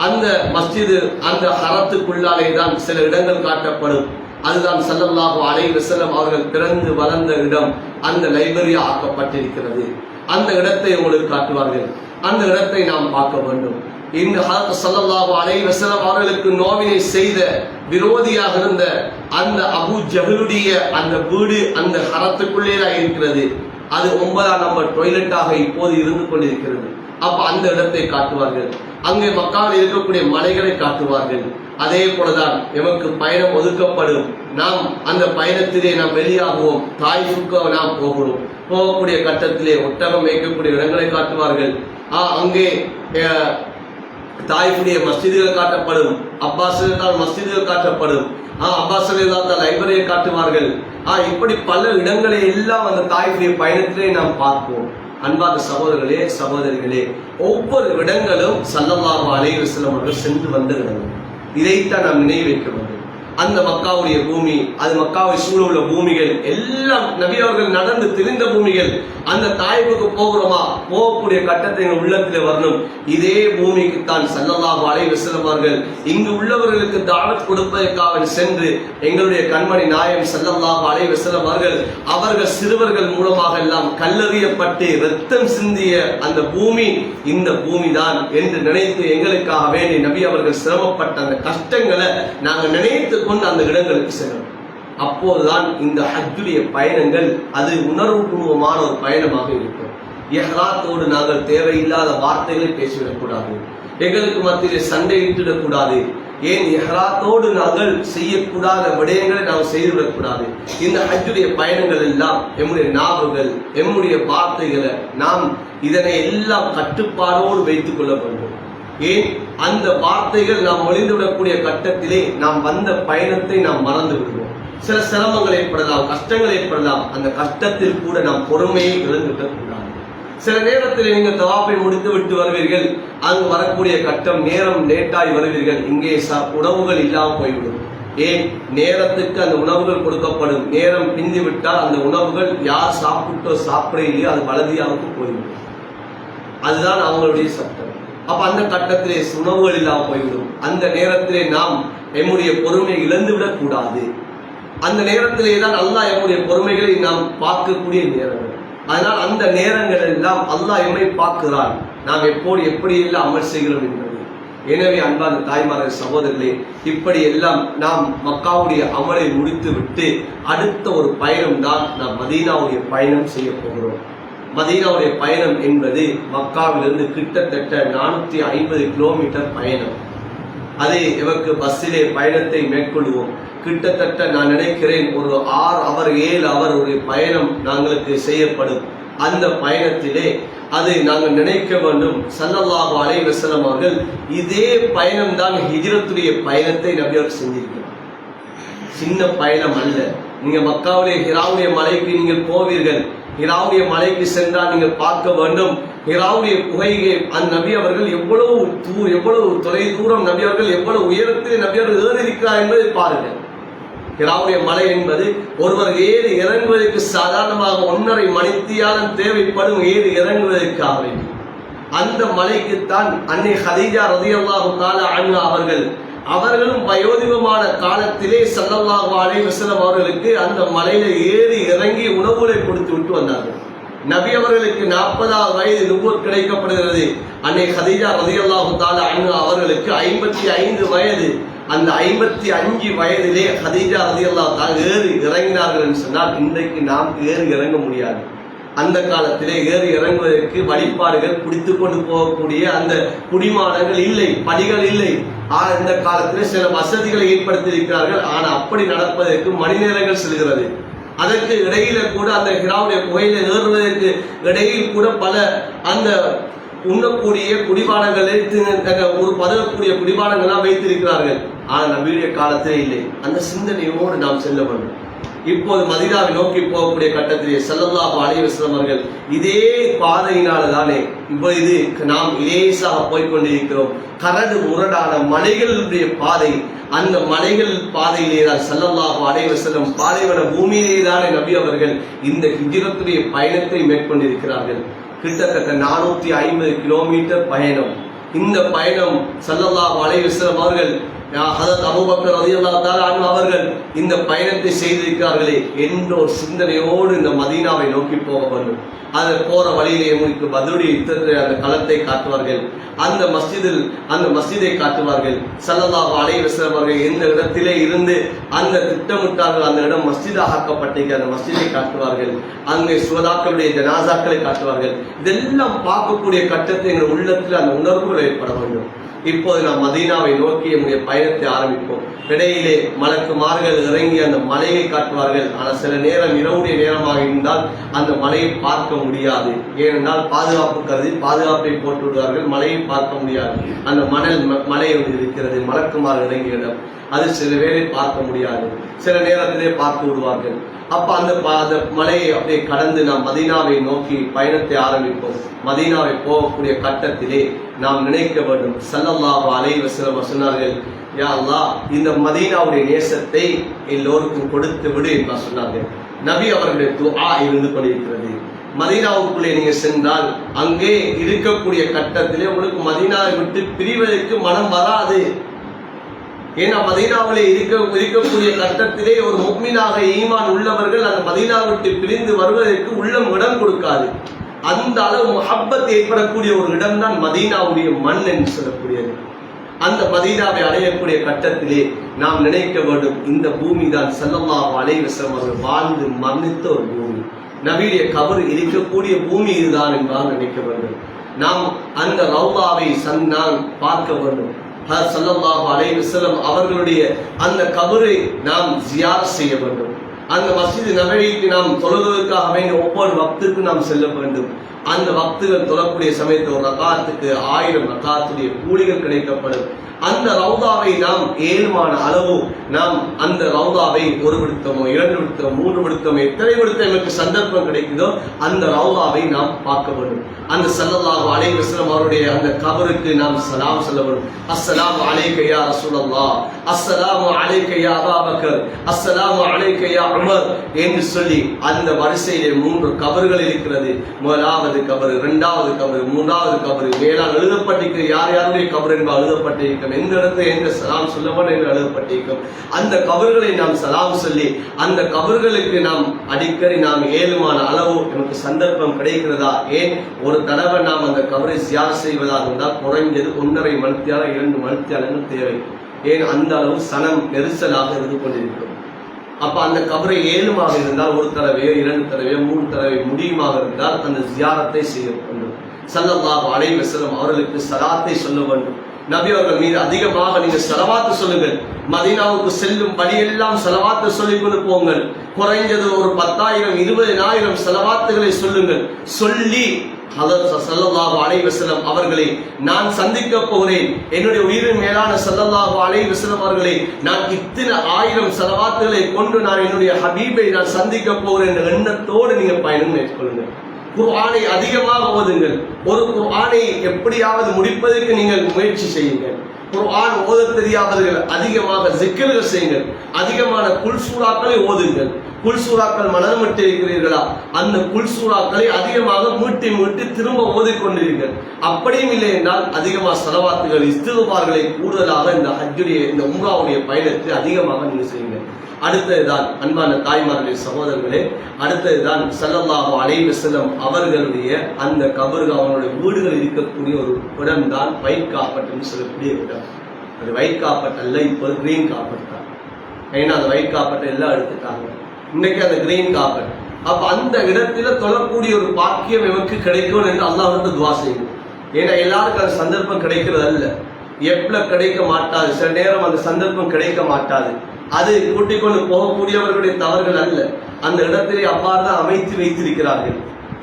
அந்த மஸ்ஜிது அந்த ஹரத்துக்குள்ளாலே தான் சில இடங்கள் காட்டப்படும். அதுதான் ஸல்லல்லாஹு அலைஹி வஸல்லம் அவர்கள் பிறந்து வளர்ந்த இடம். அந்த லைப்ரரி ஆக்கப்பட்டிருக்கிறது. அந்த இடத்தை உங்களுக்கு காட்டுவார்கள். அந்த இடத்தை நாம் பார்க்க வேண்டும். இந்த ஹதரத் ஸல்லல்லாஹு அலைஹி வஸல்லம் அவர்களுக்கு நோவினை செய்த விரோதியாக இருந்த அந்த அபூ ஜஹலுடைய அந்த வீடு அந்த ஹரத்துக்குள்ளே தான் இருக்கிறது. அது 9ஆம் நம்பர் டாய்லெட்டாக இப்போது இருந்து கொண்டிருக்கிறது. அப்ப அந்த இடத்தை காட்டுவார்கள். அங்கே மக்காவில் இருக்கக்கூடிய மலைகளை காட்டுவார்கள். அதே போலதான் எமக்கு பயணம் ஒதுக்கப்படும். நாம் அந்த பயணத்திலே நாம் வெளியாகுவோம். தாயிஃபுக்கு நாம் போகணும். போகக்கூடிய கட்டத்திலே ஒட்டகம் மேய்க்கக்கூடிய இடங்களை காட்டுவார்கள். அங்கே தாயிஃபுடைய மஸ்ஜிதுகள் காட்டப்படும், அப்பாஸ் மஸ்ஜிதுகள் காட்டப்படும், அப்பாஸ் லைப்ரரியை காட்டுவார்கள். இப்படி பல இடங்களை எல்லாம் அந்த தாயிஃபுடைய பயணத்திலே நாம் பார்ப்போம். அன்பார்ந்த சகோதரர்களே சகோதரிகளே, ஒவ்வொரு இடங்களும் ஸல்லல்லாஹு அலைஹி வஸல்லம் அவர்கள் சென்று வந்த இடங்கள். இதைத்தான் நாம் நினைவு வைக்க வேண்டும். அந்த மக்காவுடைய பூமி, அது மக்காவை சூழ உள்ள பூமிகள் எல்லாம் நபி அவர்கள் நடந்து திரிந்த பூமிகள். அந்த தாயிஃபுக்கு போகிறோமா, போகக்கூடிய கட்டத்தை எங்கள் உள்ளத்தில் வரணும். இதே பூமிக்கு தான் ஸல்லல்லாஹு அலைஹி வஸல்லம் அவர்கள் இங்கு உள்ளவர்களுக்கு தாவத் கொடுப்பதற்காக சென்று எங்களுடைய கண்மணி நாயகம் ஸல்லல்லாஹு அலைஹி வஸல்லம் அவர்கள் சிறுவர்கள் மூலமாக எல்லாம் கல்லெறியப்பட்டு ரத்தம் சிந்திய அந்த பூமி இந்த பூமி தான் என்று நினைத்து எங்களுக்காக வேண்டி நபி அவர்கள் சிரமப்பட்ட அந்த கஷ்டங்களை நாங்கள் நினைத்து கொண்டு அந்த இடங்களுக்கு செல்லும். அப்போதுதான் இந்த ஹஜ்ஜுடைய பயணங்கள் அது உணர்வுபூர்வமான ஒரு பயணமாக இருக்கும். இஹ்ராத்தோடு நாங்கள் தேவையில்லாத வார்த்தைகளை பேசிவிடக்கூடாது, எங்களுக்கு மத்தியிலே சண்டையிட்டுடக்கூடாது. ஏன் இஹ்ராத்தோடு நாங்கள் செய்யக்கூடாத விடயங்களை நாம் செய்துவிடக்கூடாது. இந்த ஹஜ்ஜுடைய பயணங்கள் எல்லாம் எம்முடைய நாவுகள், எம்முடைய வார்த்தைகளை நாம் இதனை எல்லாம் கட்டுப்பாடோடு வைத்துக் கொள்ள வேண்டும். ஏன் அந்த வார்த்தைகள் நாம் ஒளிந்துவிடக்கூடிய கட்டத்திலே நாம் வந்த பயணத்தை நாம் மறந்து விடுவோம். சில சிரமங்கள் ஏற்படலாம், கஷ்டங்கள் ஏற்படலாம். அந்த கஷ்டத்தில் கூட நாம் பொறுமையை இழந்துவிடக் கூடாது. சில நேரத்தில் நீங்கள் தவாப்பை முடித்து விட்டு வருவீர்கள், அங்கு வரக்கூடிய கட்டம் நேரம் லேட்டாகி வருவீர்கள், இங்கே உணவுகள் இல்லாமல் போய்விடும். ஏன் நேரத்துக்கு அந்த உணவுகள் கொடுக்கப்படும், நேரம் பிந்தி விட்டால் அந்த உணவுகள் யார் சாப்பிட்டோ சாப்பிட இல்லையோ அது வலதியாவுக்கு போய்விடும். அதுதான் அவங்களுடைய சட்டம். அப்ப அந்த கட்டத்திலே உணவுகள் இல்லாமல் போய்விடும். அந்த நேரத்திலே நாம் எம்முடைய பொறுமையை இழந்துவிடக் கூடாது. அந்த நேரத்திலே தான் அல்லாஹ் எம்முடைய பொறுமைகளை நாம் பார்க்கக்கூடிய நேரங்கள். அதனால் அந்த நேரங்கள் எல்லாம் அல்லாஹ் எம்மை பார்க்கிறான், நாம் எப்படி எல்லாம் அமல் செய்கிறோம் என்பது. எனவே அன்பான தாய்மார்கள் சகோதரர்களே, இப்படி எல்லாம் நாம் மக்காவுடைய அமலை முடித்து விட்டு அடுத்த ஒரு பயணம் தான் நாம் மதீனாவுடைய பயணம் செய்ய போகிறோம். மதீனாவுடைய பயணம் என்பது மக்காவிலிருந்து கிட்டத்தட்ட 450 கிலோமீட்டர் பயணம். அதை எவருக்கு பஸ்ஸிலே பயணத்தை மேற்கொள்வோம். கிட்டத்தட்ட நான் நினைக்கிறேன் ஒரு 6 அவர் 7 அவர் ஒரு பயணம் நாங்களுக்கு செய்யப்படும். அந்த பயணத்திலே அதை நாங்கள் நினைக்க வேண்டும், ஸல்லல்லாஹு அலைஹி வஸல்லம் அவர்கள் இதே பயணம் தான் ஹிஜ்ரத்துடைய பயணத்தை நபி அவர்கள் செஞ்சிருக்கிறார். சின்ன பயணம் அல்ல. நீங்க மக்காவுடைய ஹிராவுடைய மலைக்கு நீங்கள் போவீர்கள், ஹிராவுடைய மலைக்கு சென்றால் நீங்கள் பார்க்க வேண்டும், ஹிராவுடைய குகையை அந்த நபி அவர்கள் எவ்வளவு தொலை தூரம் நபி அவர்கள் எவ்வளவு உயரத்தில் நபி அவர்கள் ஏறியிருக்கிறார் என்பதை பாருங்கள். ஹிராவுடைய மலை என்பது ஒருவர் ஏறி இறங்குவதற்கு சாதாரணமாக 1.5 மணித்தியாலம் தேவைப்படும் ஏறி இறங்குவதற்காக. அந்த மலைக்குத்தான் அன்னை ஹதீஜா ரலியல்லாஹு தஆலா அன்ஹா அவர்களும் வயோதிபமான காலத்திலே ஸல்லல்லாஹு அலைஹி வஸல்லம் அவர்களுக்கு அந்த மலையில ஏறி இறங்கி உணவுகளை கொடுத்து விட்டு வந்தார்கள். நபி அவர்களுக்கு 40வது வயது நுபுவத் கிடைக்கப்படுகிறது. அன்னை ஹதீஜா ரலியல்லாஹு தஆலா அன்ஹா அவர்களுக்கு 55 வயது. அந்த 55 வயதிலே ஹதீஜா ரலியல்லாஹு தஆலா ஏறி இறங்கினார்கள் என்று சொன்னால் இன்றைக்கு நாம் ஏறி இறங்க முடியாது. அந்த காலத்திலே ஏறி இறங்குவதற்கு வழிபாடுகள் பிடித்து கொண்டு போகக்கூடிய அந்த குடிமாடங்கள் இல்லை, படிகள் இல்லை. ஆனால் இந்த காலத்திலே சில வசதிகளை ஏற்படுத்தியிருக்கிறார்கள். ஆனால் அப்படி நடப்பதற்கு மணி நேரங்கள் செல்கிறது. அதற்கு இடையில கூட அந்த ஹிராவுடைய புகையில ஏறுவதற்கு இடையில் கூட பல அந்த உண்ணக்கூடிய குடிபானங்களை ஒரு பதவக்கூடிய குடிபானங்கள்லாம் வைத்திருக்கிறார்கள். ஆனால் நபியுடைய காலத்திலே இல்லை. அந்த சிந்தனையோடு நாம் செல்ல வேண்டும். இப்போது மதீனாவை நோக்கி போகக்கூடிய கட்டத்திலே ஸல்லல்லாஹு அலைஹி வஸல்லம் அவர்கள் இதே பாதையினால தானே இப்பொழுது நாம் இலேசாக போய்கொண்டிருக்கிறோம். கரடு முரடான மலைகளுடைய பாதை, அந்த மலைகள் பாதையிலே தான் ஸல்லல்லாஹு அலைஹி வஸல்லம் பாலைவன பூமியிலே தானே நபி அவர்கள் இந்த ஹிஜ்ரத்துடைய பயணத்தை மேற்கொண்டிருக்கிறார்கள். கிட்டத்தட்ட 450 கிலோமீட்டர் பயணம். இந்த பயணம் ஸல்லல்லாஹு அலைஹி வஸல்லம் அவர்கள் ஹதரத் அபூபக்கர் ரலியல்லாஹு தஆலா அன்ஹு அவர்கள் இந்த பயணத்தை செய்திருக்கிறார்களே என்ற ஒரு சிந்தனையோடு இந்த மதீனாவை நோக்கி போக வேண்டும். அதை போற வழியிலே உங்களுக்கு பத்ருடைய யுத்தத்தை அந்த களத்தை காட்டுவார்கள், அந்த மஸ்ஜிதை காட்டுவார்கள். ஸல்லல்லாஹு அலைஹி வஸல்லம் அவர்கள் எந்த இடத்திலே இருந்து அந்த திட்டமிட்டார்கள் அந்த இடம் மஸ்ஜிதாக ஆக்கப்பட்டிருக்க அந்த மஸ்ஜிதை காட்டுவார்கள். அங்கே சுஹதாக்களுடைய ஜனாசாக்களை காட்டுவார்கள். இதெல்லாம் பார்க்கக்கூடிய கட்டத்தை எங்கள் உள்ளத்தில் அந்த உணர்வுகள் ஏற்பட வேண்டும். இப்போது நாம் மதீனாவை நோக்கி நம்முடைய பயணத்தை ஆரம்பிப்போம். இடையிலே மலக்குமார்கள் இறங்கி அந்த மலையை காட்டுவார்கள். ஆனால் சில நேரம் இரவுடைய நேரமாக இருந்தால் அந்த மலையை பார்க்க முடியாது. ஏனென்றால் பாதுகாப்பு கருதி பாதுகாப்பை போட்டு விடுவார்கள், மலையை பார்க்க முடியாது. அந்த மலை இருக்கிறது, மலக்குமார்கள் இறங்கிய இடம், அது சில வேளை பார்க்க முடியாது, சில நேரத்திலே பார்த்து விடுவார்கள். அப்ப அந்த மலையை அப்படியே கடந்து நாம் மதீனாவை நோக்கி பயணத்தை ஆரம்பிப்போம். மதீனாவை போகக்கூடிய கட்டத்திலே நாம் நினைக்க வேண்டும், ஸல்லல்லாஹு அலைஹி வஸல்லம் சொன்னார்கள், யா அல்லாஹ் இந்த மதீனாவுடைய நேசத்தை எல்லோருக்கும் கொடுத்து விடு என்று சொன்னார்கள். நபி அவர்களுடைய துஆ இருந்து கொண்டிருக்கிறது. மதீனாவுக்குள்ளே நீங்க சென்றால் அங்கே இருக்கக்கூடிய கட்டத்திலே உங்களுக்கு மதீனாவை விட்டு பிரிவதற்கு மனம் வராது. ஏன்னா மதீனாவிலே இருக்கக்கூடிய கட்டத்திலே ஒரு முஃமினாக ஈமான் உள்ளவர்கள் அந்த மதீனா விட்டு பிரிந்து வருவதற்கு உள்ளம் இடம் கொடுக்காது. அந்த அளவு முஹப்பத் ஏற்படக்கூடிய ஒரு இடம் தான் மதீனாவுடைய மண் என்று சொல்லக்கூடியது. அந்த மதீனாவை அடையக்கூடிய கட்டத்திலே நாம் நினைக்க வேண்டும், இந்த பூமி தான் ஸல்லல்லாஹு அலைஹி வஸல்லம் அவர்கள் வாழ்ந்து மரணித்த ஒரு பூமி, நபியுடைய கபர் இருக்கக்கூடிய பூமி இதுதான் என்பதாக நினைக்க வேண்டும். நாம் அந்த ரௌதாவை நாம் பார்க்க வேண்டும். ஸல்லல்லாஹு அலைஹி வஸல்லம் அவர்களுடைய அந்த கபரை நாம் ஜியாரத் செய்ய வேண்டும். அந்த மஸ்ஜித் நபவிக்கு நாம் தொழுவதற்காக வேண்டிய ஒவ்வொரு வக்துக்கு நாம் செல்ல வேண்டும். அந்த வக்துகள் தொழக்கூடிய சமயத்தில் ஒரு ரகாத்துக்கு 1000 ரகாத்துடைய கூலிகள் கிடைக்கப்படும். அந்த ரௌதாவை நாம் ஏழுமான அளவு நாம் அந்த ரௌதாவை ஒரு விடுத்தமோ 2 விடுத்தமோ 3 விடுத்தமோ எத்தனை விடுத்த நமக்கு சந்தர்ப்பம் கிடைக்குதோ அந்த ரௌதாவை நாம் பார்க்க வேண்டும். அந்த ஸல்லல்லாஹு அலைஹி வஸல்லம் அவருடைய அந்த கபருக்கு நாம் சலாம் சொல்ல வேண்டும். அஸ்ஸலாமு அலைக யா ரசூலல்லாஹ், அஸ்ஸலாமு அலைக யா அபூ பக்கர், அஸ்ஸலாமு அலைக யா உமர் என்று சொல்லி அந்த வரிசையிலே 3 கபர்கள் இருக்கிறது. முதலாவது கபர், 2வது கபர், 3வது கபர், மேலால் எழுதப்பட்டிருக்கிற யார் யாருடைய கபர் என்பது எழுதப்பட்டிருக்கும், எந்த இடத்துல எந்த சலாம் சொல்லப்படும் என்று எழுதப்பட்டிருக்கும். அந்த கபர்களை நாம் சலாம் சொல்லி அந்த கபர்களுக்கு நாம் அடிக்கடி நாம் ஏழுமான அளவு நமக்கு சந்தர்ப்பம் கிடைக்கிறதா? ஏன் ஒரு தடவை நாம் அந்த கபரை ஜியாரத் செய்வதாக இருந்தால் குறைஞ்சது 1.5 மணித்தியாலம் 2 மணித்தியாலங்கள் தேவை. ஏன் அந்த அளவு சனம் நெரிசலாக இருந்து கொண்டிருக்கும். அப்ப அந்த கபரை ஏழுமாக இருந்தால் ஒரு தடவையோ 2 தடவையோ 3 தடவை முடியுமாக இருந்தால் அந்த ஜியாரத்தை செய்ய வேண்டும். ஸல்லல்லாஹு அலைஹி வஸல்லம் அவர்களுக்கு ஸலாத்தை சொல்ல வேண்டும். நபி அவர்கள் மீது அதிகமாக நீங்க ஸலவாத்து சொல்லுங்கள். மதீனாவுக்கு செல்லும் வழியெல்லாம் ஸலவாத்து சொல்லிக் கொண்டு போங்கள். குறைஞ்சது ஒரு 10,000 20,000 ஸலவாத்துகளை சொல்லுங்கள். சொல்லி ஹதரத் ஸல்லல்லாஹு அலைஹி வஸல்லம் அவர்களை நான் சந்திக்க போகிறேன், என்னுடைய உயிரின் மேலான ஸல்லல்லாஹு அலைஹி வஸல்லம் அவர்களை நான் இத்தனை 1000 ஸலவாத்துகளை கொண்டு நான் என்னுடைய ஹபீபை நான் சந்திக்க போகிறேன் என்ற எண்ணத்தோடு நீங்க பயணம் மேற்கொள்ளுங்கள். குர்ஆனை அதிகமாக ஓதுங்கள். ஒரு குர்ஆனை எப்படியாவது முடிப்பதற்கு நீங்கள் முயற்சி செய்யுங்கள். குர்ஆன் ஓத தெரியாதவர்கள் அதிகமாக ஜிக்ர்கள் செய்யுங்கள். அதிகமான குல் சூராக்களை ஓதுங்கள். குல் சூராக்கள் மனமிட்டு இருக்கிறீர்களா? அந்த குல் சூராக்களை அதிகமாக மீட்டி திரும்ப ஓதிக்கொண்டிருங்கள். அப்படியும் இல்லை என்றால் அதிகமாக ஸலவாத்துகள் இஸ்திக்ஃபார்களை கூடுதலாக இந்த ஹஜ்ஜுடைய இந்த உம்ராவுடைய பயணத்தை அதிகமாக நீங்கள் செய்யுங்கள். அடுத்ததுதான் அன்பான தாய்மார்களே, சகோதரர்களே, அடுத்ததுதான் ஸல்லல்லாஹு அலைஹி வஸல்லம் அவர்களுடைய அந்த கபர்கள் அவங்களுடைய வீடுகள் இருக்கக்கூடிய ஒரு இடம் தான் வைட் காப்பட் என்று சொல்லக்கூடிய இடம். அது வைட் காப்பட் அல்ல, இப்போது கிரீன் காப்பட் தான். ஏன்னா அந்த வைட் காப்பட்டை எல்லாம் எடுத்துட்டாங்க, இன்னைக்கு அந்த கிரீன் காப்பட். அப்ப அந்த இடத்துல தொழக்கூடிய ஒரு பாக்கியம் எமக்கு கிடைக்கும் என்று அல்லாஹ் வந்து துவா செய்யும். ஏன்னா எல்லாருக்கும் அந்த சந்தர்ப்பம் கிடைக்கிறது அல்ல, எப்ப கிடைக்க மாட்டாது, சில நேரம் அந்த சந்தர்ப்பம் கிடைக்க மாட்டாது. அது கூட்டிக் கொண்டு போகக்கூடியவர்களுடைய தவறுகள் அல்ல, அந்த இடத்திலே அவ்வாறு தான் அமைத்து வைத்திருக்கிறார்கள்.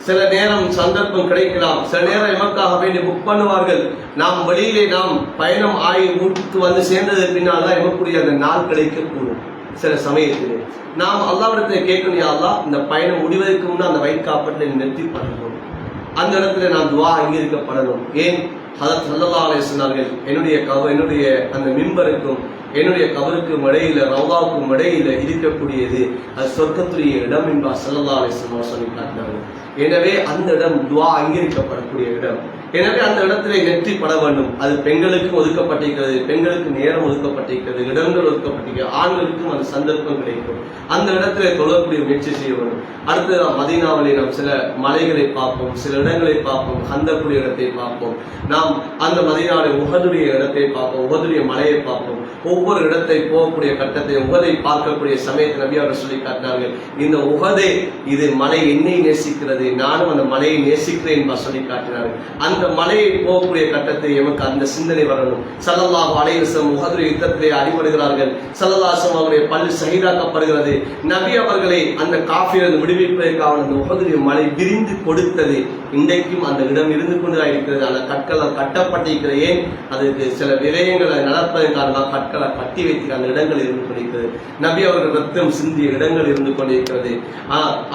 சில நேரம் சந்தர்ப்பம் கிடைக்கலாம், சில நேரம் எமக்காக வேண்டி புக் பண்ணுவார்கள். நாம் வெளியிலே நாம் பயணம் ஆகி வீட்டுக்கு வந்து சேர்ந்தது பின்னால் தான் எமக்குரிய அந்த நாள் கிடைக்கக்கூடும். சில சமயத்திலே நாம் அல்லாஹ்விடத்தை கேட்கணும், யா அல்லாஹ் இந்த பயணம் முடிவதற்கு முன்னே அந்த வயிற்று காப்பட்டில் நிறுத்தி பண்ணணும், அந்த இடத்துல நான் துவா அங்கீகரிக்கப்படணும். ஏன் ஹதரத் ஸல்லல்லாஹு அலைஹி வஸல்லம் என்னுடைய அந்த மிம்பருக்கும் என்னுடைய கபருக்கும் இடையில ரௌதாவுக்கும் இடையில இருக்கக்கூடியது அது சொர்க்கத்துடைய இடம் என்பார் ஸல்லல்லாஹு அலைஹி வஸல்லம் சொல்லி காட்டினார்கள். எனவே அந்த இடம் துவா அங்கீகரிக்கப்படக்கூடிய இடம். எனவே அந்த இடத்திலே நெற்றி பட வேண்டும். அது பெண்களுக்கும் ஒதுக்கப்பட்டிருக்கிறது, பெண்களுக்கு நேரம் ஒதுக்கப்பட்டிருக்கிறது, இடங்கள் ஒதுக்கப்பட்டிருக்கிறது, ஆண்களுக்கும் அந்த சந்தர்ப்பம் கிடைக்கும். அந்த இடத்திலே தொழக்கூடிய முயற்சி செய்ய வேண்டும். அடுத்து நாம் மதீனாவிலே நாம் சில மலைகளை பார்ப்போம், சில இடங்களை பார்ப்போம், ஹந்தக்குடைய இடத்தை பார்ப்போம். நாம் அந்த மதீனாவுடைய உஹதுடைய இடத்தை பார்ப்போம், உஹதுடைய மலையை பார்ப்போம். ஒவ்வொரு இடத்தை போகக்கூடிய கட்டத்தை உஹதை பார்க்கக்கூடிய சமயத்தை நபி அவர்கள் சொல்லி காட்டினார்கள், இந்த உஹதே இது மலை என்னை நேசிக்கிறது, நானும் அந்த மலையை நேசிக்கிறேன் என்று சொல்லி காட்டினார்கள். அந்த அந்த மலையை போகக்கூடிய கட்டத்தை எமக்கு அந்த சிந்தனை வரணும். ஸல்லல்லாஹு அலைஹி வஸல்லம் உஹது யுத்தத்திலே அடிபடுகிறார்கள். ஸல்லல்லாஹு அலைஹி வஸல்லம் அவருடைய பல் ஷஹீதாக்கப்படுகிறது. நபி அவர்களை அந்த காஃபிரிலிருந்து விடுவிப்பதற்காக அந்த உஹது மலை விரிந்து கொடுத்தது. இன்றைக்கும் அந்த இடம் இருந்து கொண்டுதான் இருக்கிறது. அந்த கற்களால் கட்டப்பட்டிருக்கிற, ஏன் அதுக்கு சில விரயங்களை நடப்பதன் காரணமாக கற்களை கட்டி வைத்து அந்த இடங்கள் இருந்து கொண்டிருக்கிறது. நபி அவர்கள் ரத்தம் சிந்திய இடங்கள் இருந்து கொண்டிருக்கிறது.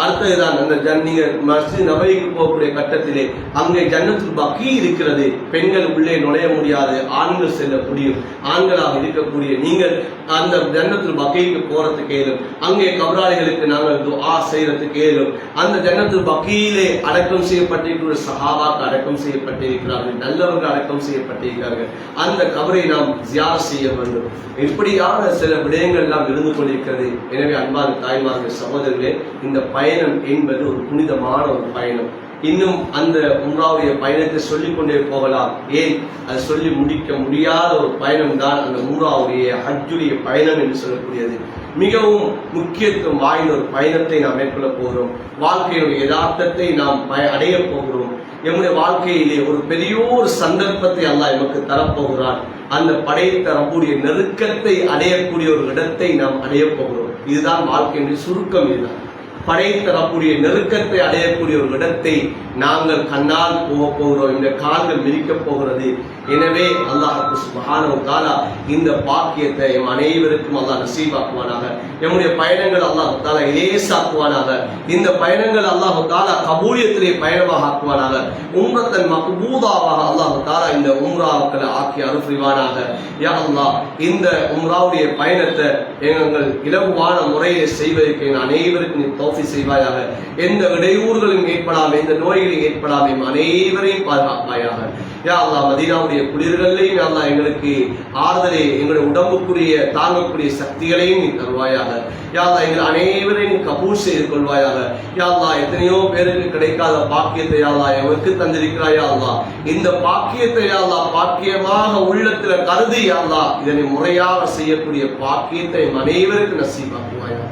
அடுத்ததுதான் அந்த நீங்க மஸ்ஜித் நபவிக்கு போகக்கூடிய கட்டத்திலே அங்கே ஜன்னத்துல் பக்கீ இருக்கிறது. பெண்கள் உள்ளே நுழைய முடியாது, ஆண்கள் செல்ல முடியும். ஆண்களாக இருக்கக்கூடிய நீங்கள் அந்த ஜன்னத்துல் பக்கீக்கு போறதுக்கு ஏதும், அங்கே கபராளிகளுக்கு நாங்கள் துஆ செய்யறதுக்கு ஏதும். அந்த ஜன்னத்துல் பக்கீயிலே அடக்கம் செய்யப்பட்டிருக்கிற சஹாபாக்கள் அடக்கம் செய்யப்பட்டிருக்கிறார்கள், நல்லவர்கள் அடக்கம் செய்யப்பட்டிருக்கிறார்கள். அந்த கபரை நாம் ஜியாரத் செய்ய வேண்டும். இப்படியான சில விடயங்கள் எல்லாம் இருந்து கொண்டிருக்கிறது. எனவே அன்பான தாய்மார்கள், சகோதரர்களே, இந்த பயணம் என்பது ஒரு புனிதமான ஒரு பயணம். இன்னும் அந்த உம்ராவுடைய பயணத்தை சொல்லிக்கொண்டே போகலாம். ஏன் அது சொல்லி முடிக்க முடியாத ஒரு பயணம் தான் அந்த உம்ராவுடைய ஹஜ்ஜுடைய பயணம் என்று சொல்லக்கூடியது. மிகவும் முக்கியத்துவம் வாய்ந்த ஒரு பயணத்தை நாம் மேற்கொள்ள போகிறோம். வாழ்க்கையுடைய யதார்த்தத்தை நாம் அடைய போகிறோம். எம்முடைய வாழ்க்கையிலே ஒரு பெரிய ஒரு சந்தர்ப்பத்தை அல்லாஹ் எமக்கு தரப்போகிறான். அந்த படைத்த ரப்புடைய நெருக்கத்தை அடையக்கூடிய ஒரு இடத்தை நாம் அடைய போகிறோம். இதுதான் வாழ்க்கையுடைய சுருக்கம். இதுதான் படைத்த ரப்புடைய நெருக்கத்தை அடையக்கூடிய ஒரு இடத்தை நாங்கள் கண்ணால் போக போகிறோம். இந்த கால்கள் மிதிக்கப் போகிறது. எனவே அல்லாஹ் சுப்ஹானஹு வ தஆலா இந்த பாக்கியத்தை எம் அனைவருக்கும் அல்லாஹ் நசீபாக்குவானாக. நம்முடைய பயணங்கள் அல்லாஹ் தஆலா இலேசாக்குவானாக. இந்த பயணங்கள் அல்லாஹ் தஆலா கபூலியத்திலே பயணமாக ஆக்குவானாக. உம்ரத்தன் மக்பூதாவாக அல்லாஹ் தஆலா இந்த உம்ராக்களை ஆக்கி அருள் புரிவானாக. யா அல்லாஹ், இந்த உம்ராவுடைய பயணத்தை எங்கள் இலகுவான முறையை செய்வதற்கு அனைவருக்கும் நீ தௌஃபீக் செய்வாயாக. எந்த இடையூறுகளும் ஏற்படாமல், எந்த நோய்களும் ஏற்படாமல் அனைவரையும் பாதுகாப்பாயாக. யா அல்லாஹ், மதீனாவுடைய குளிர்களையும் யா அல்லாஹ் எங்களுக்கு ஆறுதலை, எங்களுடைய உடம்புக்குரிய தாங்கக்கூடிய சக்திகளையும் நீ தருவாயாக. யா அல்லாஹ், எங்கள் அனைவரையும் நீ கபூல் செய்து கொள்வாயாக. யா அல்லாஹ், எத்தனையோ பேருக்கு கிடைக்காத பாக்கியத்தை யா அல்லாஹ் எமக்கு தந்திருக்கிறாய். யா அல்லாஹ், இந்த பாக்கியத்தை யா அல்லாஹ் பாக்கியமாக உள்ளத்துல கருதி யா அல்லாஹ் இதனை முறையாக செய்யக்கூடிய பாக்கியத்தை அனைவருக்கு நசீபாக்குவாயாக.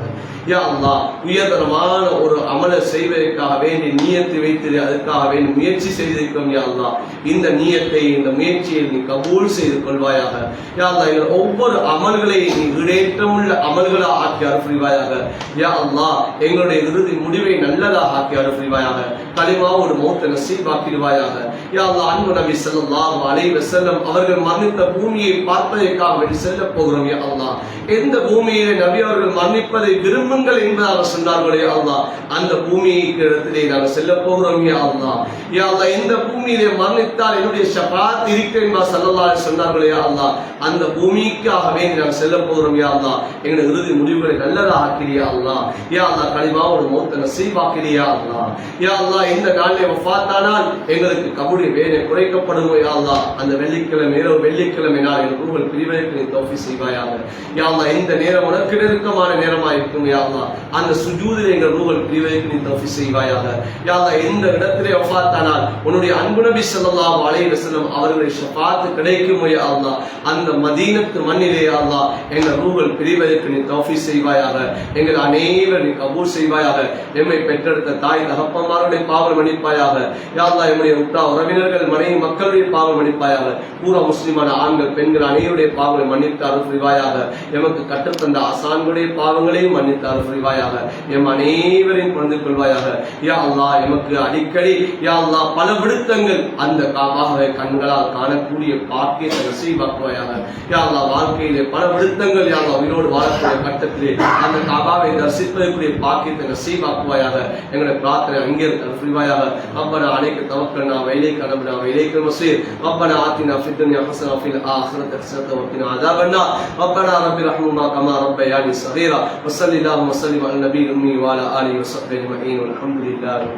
யா அல்லாஹ், உயர்தரமான ஒரு அமலை செய்வதற்காக வேண்டி நியத்தை வைத்து அதற்காக வேண்டி முயற்சி செய்திருக்கிறோம். யா அல்லாஹ், இந்த நியத்தை, இந்த முயற்சியை நீ கபூல் செய்து கொள்வாயாக. யா அல்லாஹ், எங்கள் ஒவ்வொரு அமல்களையும் நீ ஈடேற்றமுள்ள அமல்களாக ஆக்கி அருள் புரிவாயாக. யா அல்லாஹ், எங்களுடைய இறுதி முடிவை நல்லதாக ஆக்கி அருள் புரிவாயாக. கலிமாவோடு மௌத்தை நசீபாக்கிடுவாயாக. யா அல்லாஹ், அன்பு நபி ஸல்லல்லாஹு அலைஹி வஸல்லம் அவர்கள் மரணித்த பூமியை பார்ப்பதற்காக வேண்டி செல்ல போகிறோம். யா அல்லாஹ், எந்த பூமியிலே நபி அவர்கள் மரணிப்பதை விரும்புங்கள் என்பதாக சொன்னார்களே அல்லாஹ், அந்த பூமிக்கு இடத்திலே நாங்கள் செல்ல போகிறோம். யா அல்லாஹ், யா அல்லாஹ், இந்த பூமியிலே மரணித்தால் என்னுடைய ஷஃபாத் இருக்கிறேன் ஸல்லல்லாஹு அலைஹி சொன்னார்களே அல்லாஹ், அந்த பூமிக்காகவே நாங்கள் செல்ல போகிறோம். யா அல்லாஹ், எங்களுடைய இறுதி முடிவுகளை நல்லதாக ஆக்கிறியா அல்லாஹ். யா அல்லாஹ், கலிமாவோடு மௌத்தை நசீபாக்கிறியா அல்லாஹ். யா அல்லாஹ், இந்த நாளிலே வஃபாத்தானால் எங்களுக்கு கபூலிய வேலை குறைக்கப்படுமோ. யா அல்லாஹ், அந்த வெள்ளிக்கிழமை இரவு வெள்ளிக்கிழமை நாள் எங்கள் ரூஹுல் பிரிவதற்கு நீ தௌஃபீக் செய்வாயாக. யா அல்லாஹ், இந்த நேரம் உனக்கு நெருக்கமான நேரமாக இருக்கும். யா அல்லாஹ், அந்த சுஜூதில் எங்கள் ரூஹுல் பிரிவதற்கு நீ தௌஃபீக் செய்வாயாக. யா அல்லாஹ், இந்த இடத்திலே வஃபாத்தானால் உன்னுடைய அன்பு நபி ஸல்லல்லாஹு அலைஹி வஸல்லம் அவர்களுடைய ஷஃபாத் கிடைக்குமோ. யா அல்லாஹ், அந்த மதீனத்து மண்ணிலே யா அல்லாஹ் எங்கள் ரூஹுல் பிரிவதற்கு நீ தௌஃபீக் செய்வாயாக. எங்கள் அனைவரும் நீ கபூல் செய்வாயாக. எம்மை பெற்றெடுத்த தாய் தகப்பன்மாருடைய பாவம் மன்னிப்பாயாக. யா அல்லாஹ், எம்முடைய உற்றா உறவினர்கள், மனைவி மக்களுடைய பாவம் மன்னிப்பாயாக. பூரா முஸ்லிமான ஆண்கள் பெண்கள் அனைவருடைய பாவங்களை மன்னித்து அருள் புரிவாயாக. எமக்கு கற்றுத்தந்த ஆசான்களுடைய பாவங்களையும் மன்னித்து அருள் புரிவாயாக. எம் அனைவரையும் புரிந்து கொள்வாயாக. யா அல்லாஹ், எமக்கு அடிக்கடி யா அல்லாஹ் பல விடுத்தங்கள் அந்த காபாவை கண்களால் காணக்கூடிய பாக்கியத்தை நசீபாக்குவாயாக. யா அல்லாஹ், வாழ்க்கையிலே பல விடுத்தங்கள் யா அல்லாஹ் உயிரோடு வாழக்கூடிய கட்டத்திலே அந்த காபாவை தரிசிப்பதற்குரிய பாக்கியத்தை நசீபாக்குவாயாக. எங்களுடைய பிரார்த்தனை அங்கே அருள் புரிவாயாக. ரப்பனா அலைக்க தவக்கல்னா வ இலைக்க அனப்னா வ இலைக்கல் மஸீர். ரப்பனா ஆத்தினா ஃபித் துன்யா ஹஸனா வ ஃபில் ஆখিরাতি ஹஸனா வ கினா அஸாபன்னா. ரப்பனா ரப்பி ரஹ்முனா கமா ரப்பயானி ஸகீரா. வ ஸல்லல்லாஹு வ ஸல்லிம் அலா நபியில் உம்மி வ அலா ஆலிஹி வ ஸஹ்பிஹி அஜ்மஈன். வல்ஹம்துலில்லாஹி.